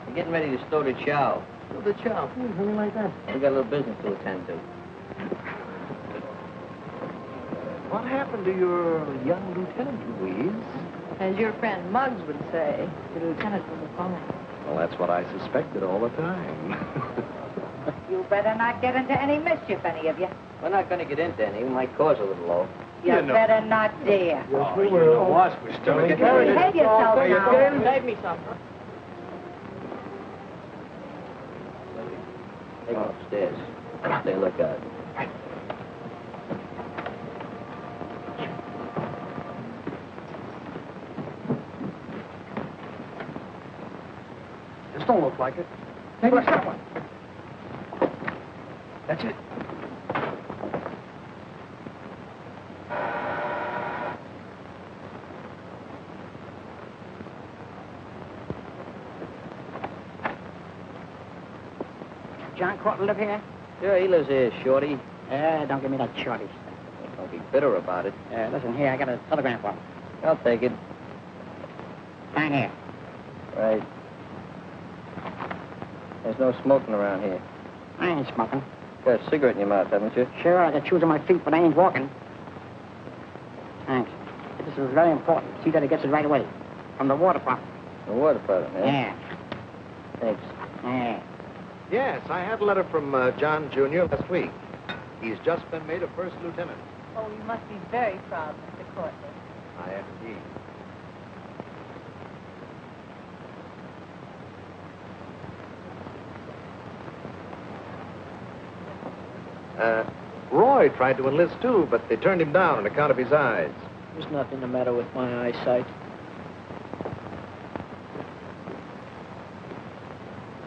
We're getting ready to stow the chow. Stow the chow? Something like that. We got a little business to attend to. What happened to your young lieutenant, Louise? As your friend Muggs would say, the lieutenant was a phony. Well, that's what I suspected all the time. You better not get into any mischief, any of you. We're not going to get into any. We might cause a little low. You better not dare. Yes, we will. What? We're still getting Behave yourself now. Save me some. Take them upstairs. Stay lookout. This don't look like it. Maybe it's that one. That's it. John Cortland live here? Sure, he lives here, Shorty. Don't give me that shorty. Don't be bitter about it. Listen here, I got a telegram for him. I'll take it. Sign here. Right. There's no smoking around here. I ain't smoking. Got a cigarette in your mouth, haven't you? Sure, I got shoes on my feet, but I ain't walking. Thanks. This is very important. See that he gets it right away. From the War Department. The War Department, eh? Yeah. Thanks. Yeah. Yes, I had a letter from John Jr. last week. He's just been made a first lieutenant. Oh, you must be very proud, Mr. Courtney. I am indeed. Roy tried to enlist too, but they turned him down on account of his eyes. There's nothing the matter with my eyesight.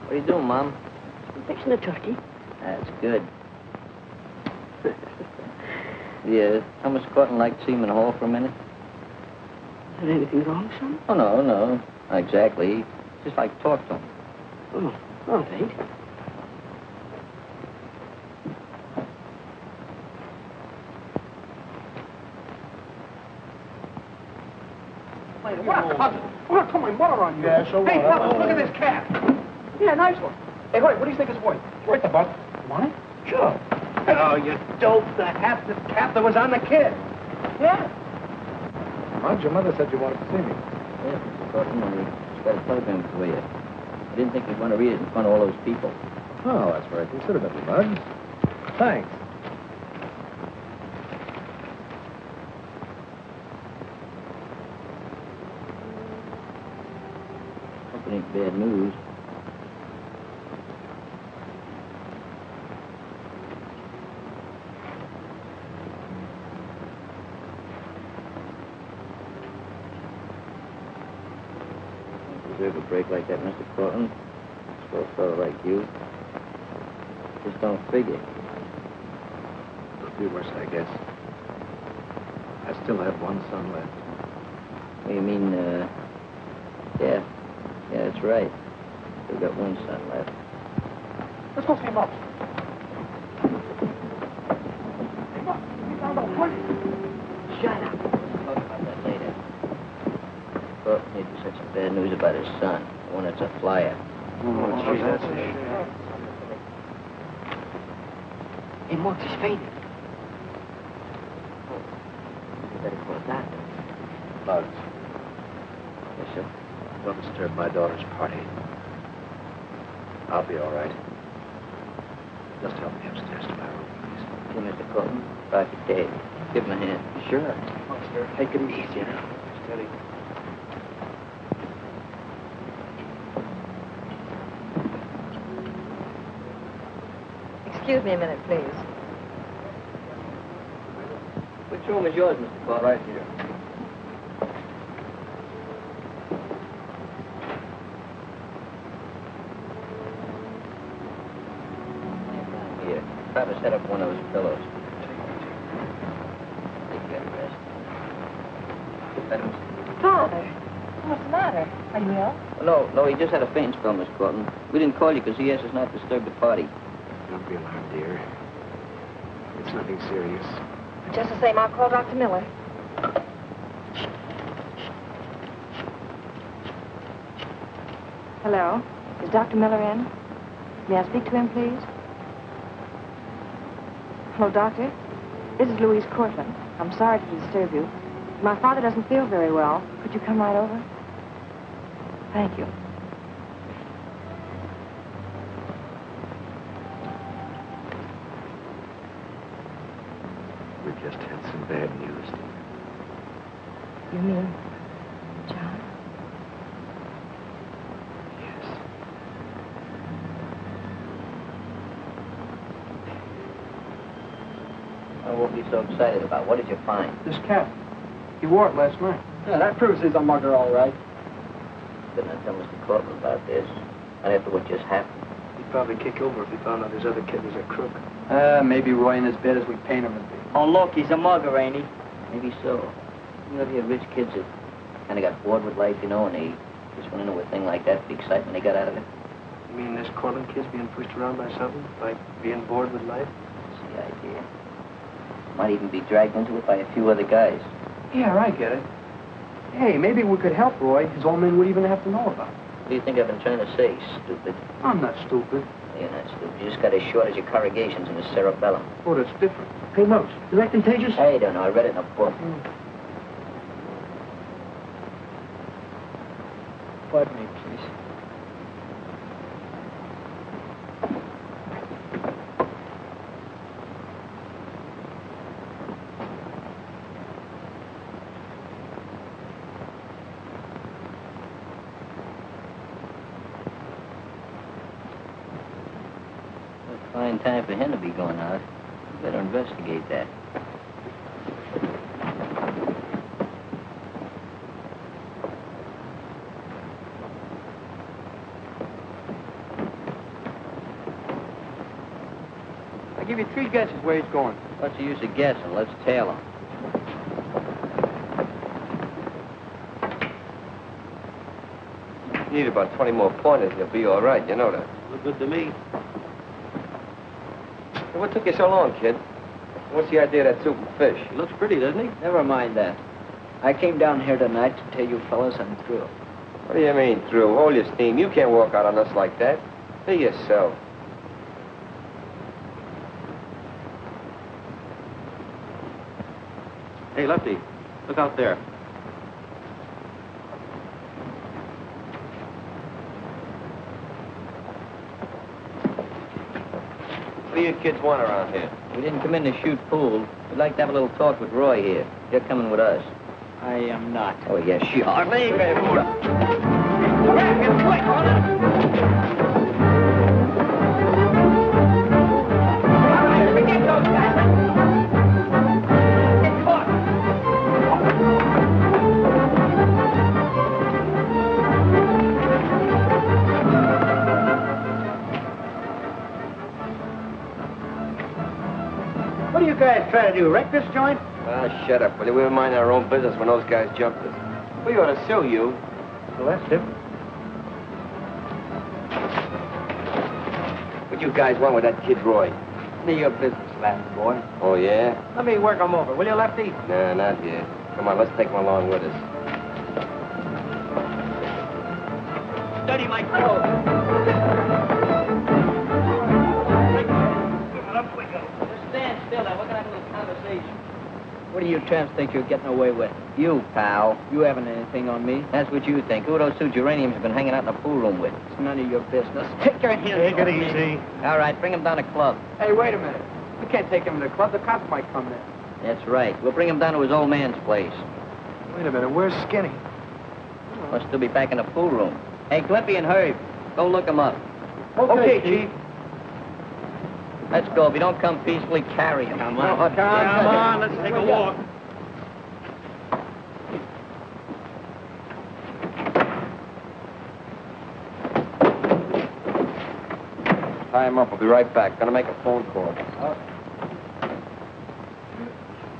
What are you doing, Mom? I'm fixing a turkey. That's good. Yeah, Thomas Corton like to see him in the hall for a minute? Is there anything wrong, son? Oh, no, no. Not exactly. Just like to talk to him. Oh, all right. What, cousin? What, come on, water on you. Yeah, so Hey, what? Papa, look at this cat. Yeah, nice one. Hey, Hoyt, what do you think it's worth? It's worth the buck. You want it? Sure. Oh, you dope. The hat that was on the kid. Yeah. Mudge, your mother said you wanted to see me. Yes, Mr. Corton, he's got a telegram for you. I didn't think you'd want to read it in front of all those people. Oh, that's very considerate of you, Mudge. Thanks. Hope it ain't bad news. Deserve a break like that, Mr. Corton. For a fellow like you. Just don't figure. It'll be worse, I guess. I still have one son left. What do you mean, yeah. Yeah, that's right. Still got one son left. Let's go see Mom. Hey, Mom, you found out what? Shut up. We'll talk about that later. Corton, he just had some bad news about his son. The one that's a flyer. Oh, gee, that's a shame. Hey, Marks, he's fainted. You better call a doctor. Mudge, Yes, sir. don't disturb my daughter's party. I'll be all right. Just help me upstairs to my room, please. See, Mr. Corton, about your day. Give him a hand. Sure. Take it easy, now. Steady. Excuse me a minute, please. Which room is yours, Mr. Corton? Right here. Here. Travis, set up one of those pillows. Take that rest. Let him... Father, what's the matter? Are you ill? No, he just had a faint spell, Miss Corton. We didn't call you because he asked us not to disturb the party. Don't be alarmed, dear. It's nothing serious. Just the same, I'll call Dr. Miller. Hello? Is Dr. Miller in? May I speak to him, please? Hello, Doctor. This is Louise Cortland. I'm sorry to disturb you. My father doesn't feel very well. Could you come right over? Thank you. We just had some bad news. You mean John? Yes. Oh, what are you so excited about? What did you find? This cap. He wore it last night. Yeah, that proves he's a mugger, all right. Better not tell Mr. Cortland about this. Not after what just happened. He'd probably kick over if he found out his other kid was a crook. Maybe Roy ain't as bad as we paint him to be. Oh, look, he's a mugger, ain't he? Maybe so. You ever hear rich kids that kind of got bored with life, you know, and they just went into a thing like that, the excitement they got out of it? You mean this Cortland kid's being pushed around by something? By being bored with life? That's the idea. Might even be dragged into it by a few other guys. Yeah, I get it. Hey, maybe we could help Roy. His old man would even have to know about it. What do you think I've been trying to say, stupid? I'm not stupid. You're not stupid. You just got a shortage of corrugations in the cerebellum. Oh, that's different. Hey, Muggs, is that contagious? I don't know. I read it in a book. Pardon me, please. Fine time for him to be going out. You better investigate that. I'll give you 3 guesses where he's going. What's the use of guessing? Let's tail him. You need about 20 more pointers, you'll be all right. You know that. Look good to me. Hey, what took you so long, kid? What's the idea of that soup and fish? He looks pretty, doesn't he? Never mind that. I came down here tonight to tell you fellas I'm through. What do you mean, through? Hold your steam. You can't walk out on us like that. Be yourself. Hey, Lefty, look out there. What do you kids want around here? We didn't come in to shoot pool. We'd like to have a little talk with Roy here. You're coming with us. I am not. Oh, yes, you are. What are you guys trying to do, wreck this joint? Ah, shut up, will you? We were minding our own business when those guys jumped us. We ought to sue you. Well, that's different. What you guys want with that kid Roy? None of your business, last boy. Oh, yeah? Let me work him over, will you, Lefty? Nah, not yet. Come on, let's take him along with us. Study my clothes. Stand still now. We're going to have a little conversation. What do you tramps think you're getting away with? You, pal. You haven't anything on me. That's what you think. Who are those 2 geraniums you've been hanging out in the pool room with? It's none of your business. Take your hands Take off it me. easy. All right, bring him down to club. Hey, wait a minute. We can't take him to the club. The cops might come there. That's right. We'll bring him down to his old man's place. Wait a minute. Where's Skinny? Must still be back in the pool room. Hey, Clippy and Herb, go look him up. Okay, Chief. Let's go. If you don't come peacefully, carry him. Come on, let's take a walk. Tie him up. We'll be right back. Gonna make a phone call.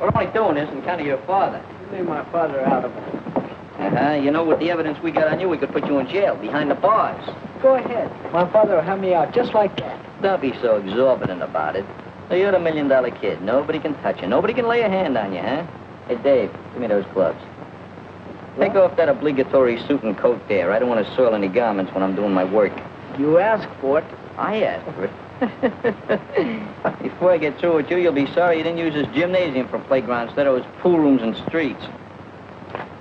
We're only doing this in kind of your father. Leave my father out of it. You know, with the evidence we got on you, we could put you in jail, behind the bars. Go ahead. My father will have me out just like that. Don't be so exorbitant about it. Now, you're the $1 million kid. Nobody can touch you. Nobody can lay a hand on you, huh? Hey, Dave, give me those gloves. Take off that obligatory suit and coat there. I don't want to soil any garments when I'm doing my work. You asked for it. I asked for it. Before I get through with you, you'll be sorry you didn't use this gymnasium for playground instead of those pool rooms and streets.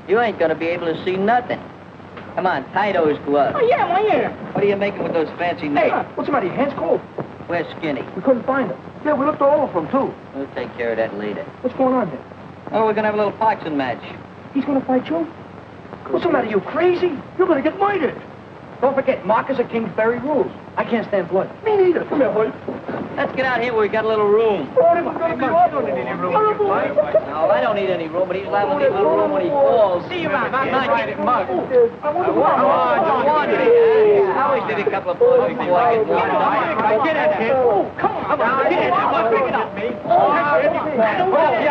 You ain't gonna be able to see nothing. Come on, tie those gloves. Oh, yeah, why, yeah. What are you making with those fancy Hey, nails? what's the matter? Your hand's cold. Where's Skinny? We couldn't find him. Yeah, we looked all over him, too. We'll take care of that later. What's going on here? Oh, we're gonna have a little boxing match. He's going to fight you? What's the matter? You crazy? You're going to get murdered. Don't forget, Marcus of Kingsbury rules. I can't stand blood. Me neither. Come here, boy. Let's get out here where we got a little room. Oh, this is going to be awful. No, No, I don't need any room, but he's liable to need a little room when he falls. See you around. Come on, I always did a couple of blows before I get one. Get in there. Oh, come on. Get in there. Pick it up. You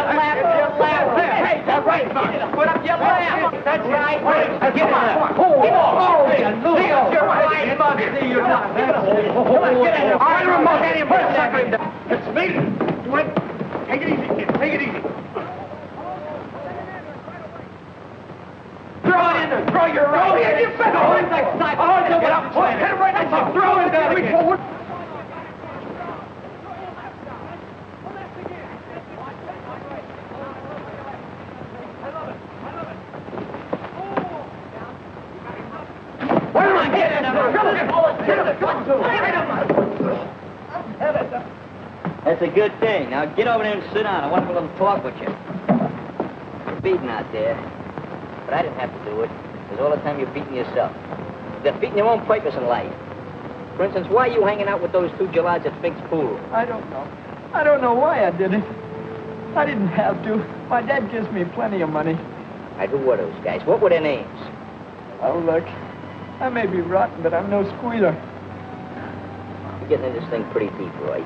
laugh. Hey, that's right. Put up your laugh. That's right. Get on. Oh, you're right. See you now. Come on, get in there. All right, remote. It's me. What? Take it easy, kid. Take it easy. Throw it in there. Throw your right. Throw it in. You better. Oh, get up. Hit him right in the Throw it in there. Forward. That's a good thing. Now get over there and sit down. I want to have a little talk with you. You're beaten out there. But I didn't have to do it. Because all the time you're beating yourself. You're beating your own purpose in life. For instance, why are you hanging out with those two gelads at Fink's pool? I don't know. I don't know why I did it. I didn't have to. My dad gives me plenty of money. Now, who were those guys? What were their names? Oh, look. I may be rotten, but I'm no squealer. You're getting in this thing pretty deep, Roy.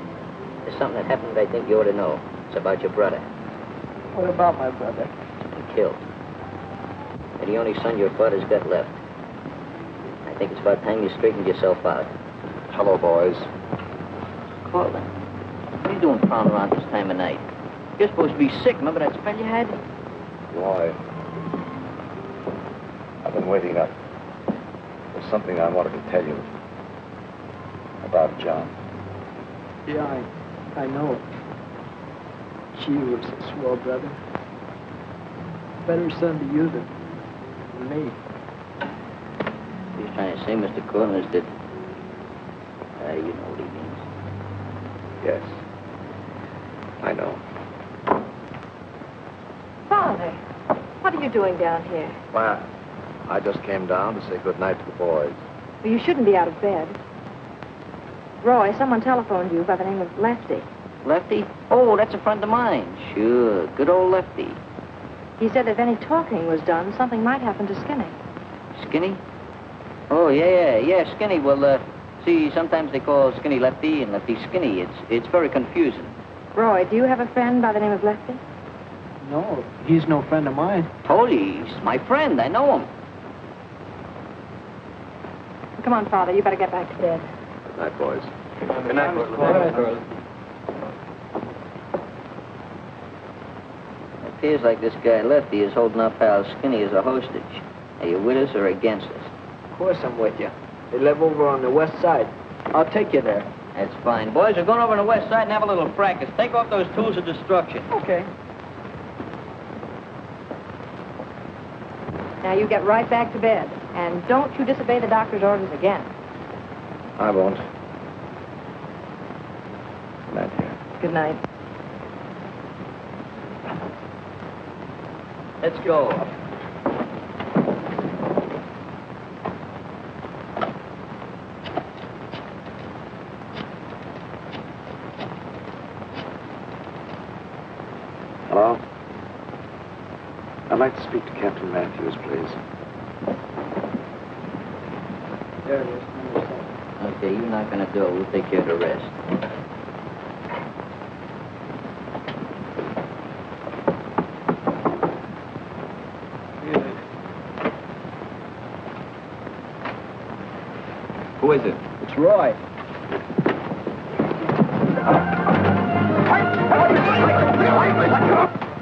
There's something that happened that I think you ought to know. It's about your brother. What about my brother? He killed. And the only son your father's got left. I think it's about time you straightened yourself out. Hello, boys. Cortland, what are you doing prowling around this time of night? You're supposed to be sick. Remember that spell you had? Why? I've been waiting up. There's something I wanted to tell you about John. Yeah, I know. She was a swell brother. Better son to you than me. He's trying to say, Mr. Cortland, is that... you know what he means. Yes. I know. Father, what are you doing down here? Why, I just came down to say good night to the boys. Well, you shouldn't be out of bed. Roy, someone telephoned you by the name of Lefty. Lefty? Oh, that's a friend of mine. Sure, good old Lefty. He said if any talking was done, something might happen to Skinny. Skinny? Oh, yeah, Skinny. Well, see, sometimes they call Skinny Lefty and Lefty Skinny. It's very confusing. Roy, do you have a friend by the name of Lefty? No, he's no friend of mine. Told you, he's my friend. I know him. Come on, Father, you better get back to bed. Good night, boys. Good night, Cortland. It appears like this guy Lefty is holding our pal Skinny as a hostage. Are you with us or against us? Of course I'm with you. They live over on the west side. I'll take you there. That's fine. Boys, we're going over on the west side and have a little practice. Take off those tools of destruction. Okay. Now you get right back to bed. And don't you disobey the doctor's orders again. I won't. Good night, dear. Good night. Let's go. Hello? I'd like to speak to Captain Matthews, please. There it is. Okay, you're not going to do it. We'll take care of the rest. Who is it? It's Roy.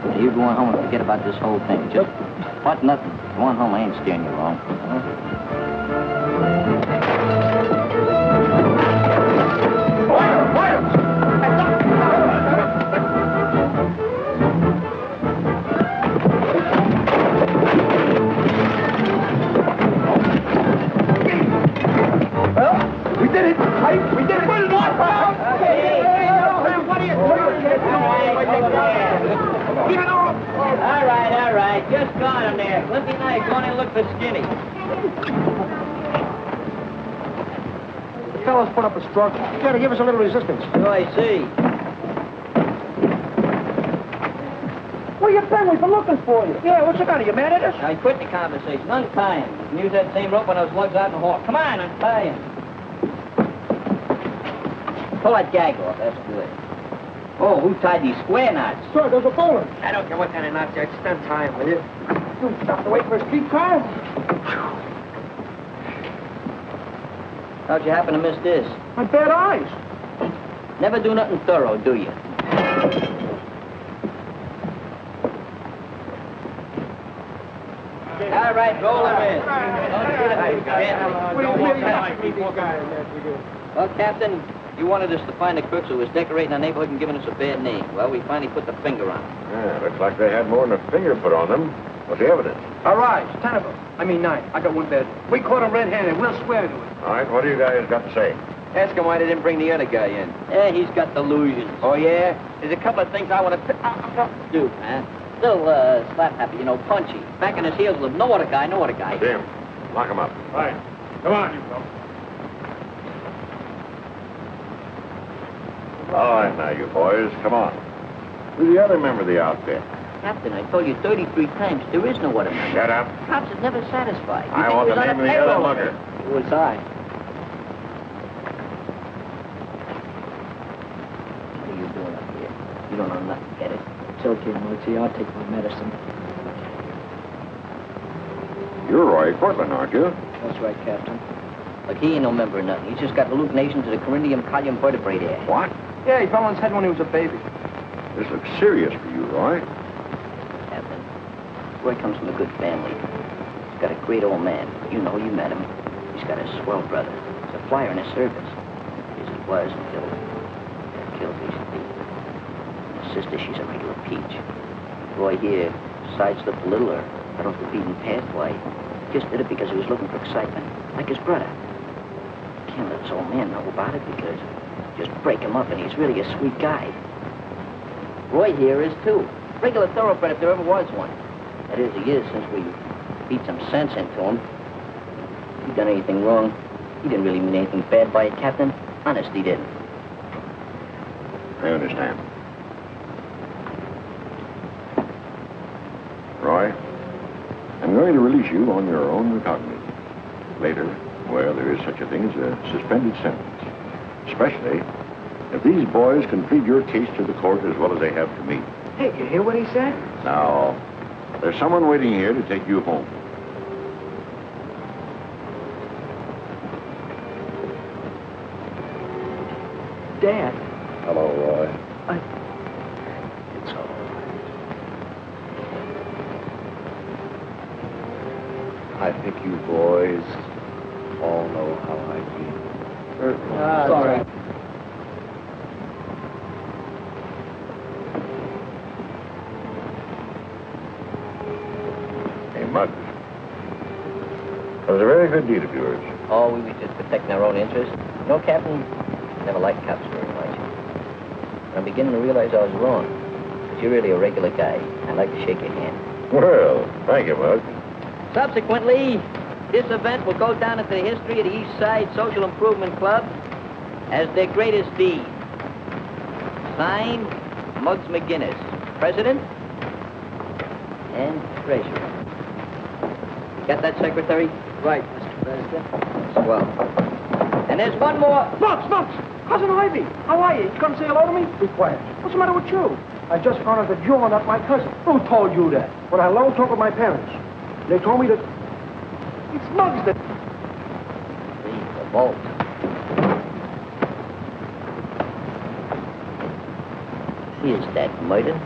Now, you go on home and forget about this whole thing. Just what? Nothing. Go on home. I ain't steering you wrong. We did it! We did it! Put it on! What are you doing? Keep it off! All right. Just go on there. Limpy and I go on and look for Skinny. The fellas put up a struggle. You gotta give us a little resistance. So I see. Where you been? We've been looking for you. Yeah, what's the matter? You mad at us? I quit the conversation. Untie him. You can use that same rope when those lugs out in the hall. Come on, untie him. Pull that gag off. That's good. Oh, who tied these square knots? Sir, those are bowlers. I don't care what kind of knots you spend time, will you? You stop to wait for a streetcar? How'd you happen to miss this? My bad eyes. Never do nothing thorough, do you? All right, roll him in. Don't shoot him too gently. Well, Captain, You wanted us to find the crooks who was decorating our neighborhood and giving us a bad name. Well, we finally put the finger on them. Yeah, looks like they had more than a finger put on them. What's the evidence? All right, 10 of them. I mean 9. I got one bed. We caught them red-handed. We'll swear to it. All right, what do you guys got to say? Ask him why they didn't bring the other guy in. He's got delusions. Oh, yeah? There's a couple of things I want to... Dude, man. Still slap-happy, punchy. Back on his heels with no other guy. Jim, lock him up. Right. Come on, you folks. All right, now, you boys, come on. Who's the other member of the outfit? Captain, I told you 33 times, there is no other member. Shut up. Cops is never satisfied. I want the name of the other looker. It was I. What are you doing up here? You don't know nothing, get it? It's okay, Muggsy. I'll take my medicine. You're Roy Cortland, aren't you? That's right, Captain. Look, he ain't no member of nothing. He's just got hallucinations of the coryndium column vertebrae there. What? Yeah, he fell on his head when he was a baby. This looks serious for you, Roy. Captain, Roy comes from a good family. He's got a great old man. You met him. He's got a swell brother. He's a flyer in the service. As he was until he got killed recently. His sister, she's a regular peach. Roy here sideslipped a little or got off the beaten path. Why, he just did it because he was looking for excitement, like his brother. Can't let his old man know about it because just break him up and he's really a sweet guy. Roy here is too. Regular thoroughbred if there ever was one. That is, he is since we beat some sense into him. If he done anything wrong, he didn't really mean anything bad by it, Captain. Honest, he didn't. I understand. Roy, I'm going to release you on your own recognizance. Later, well, there is such a thing as a suspended sentence. Especially if these boys can plead your case to the court as well as they have to me. Hey, you hear what he said? Now, there's someone waiting here to take you home. Dad. Hello, Roy. It's all right. I think you boys all know how I feel. It's all right. Hey, Muggs. That was a very good deed of yours. Oh, we were just protecting our own interests. Captain, I never liked cops very much. I'm beginning to realize I was wrong. Because you're really a regular guy. I'd like to shake your hand. Well, thank you, Muggs. Subsequently, this event will go down into the history of the East Side Social Improvement Club as their greatest deed. Signed, Muggs McGinnis, President and Treasurer. Got that, Secretary? Right, Mr. President. Swell. And there's one more. Muggs! Cousin Ivy, how are you? You come say hello to me? Be quiet. What's the matter with you? I just found out that you're not my cousin. Who told you that? When I had a long talk with my parents. They told me that... It's Muggs that... Leave the vault. Is that murder?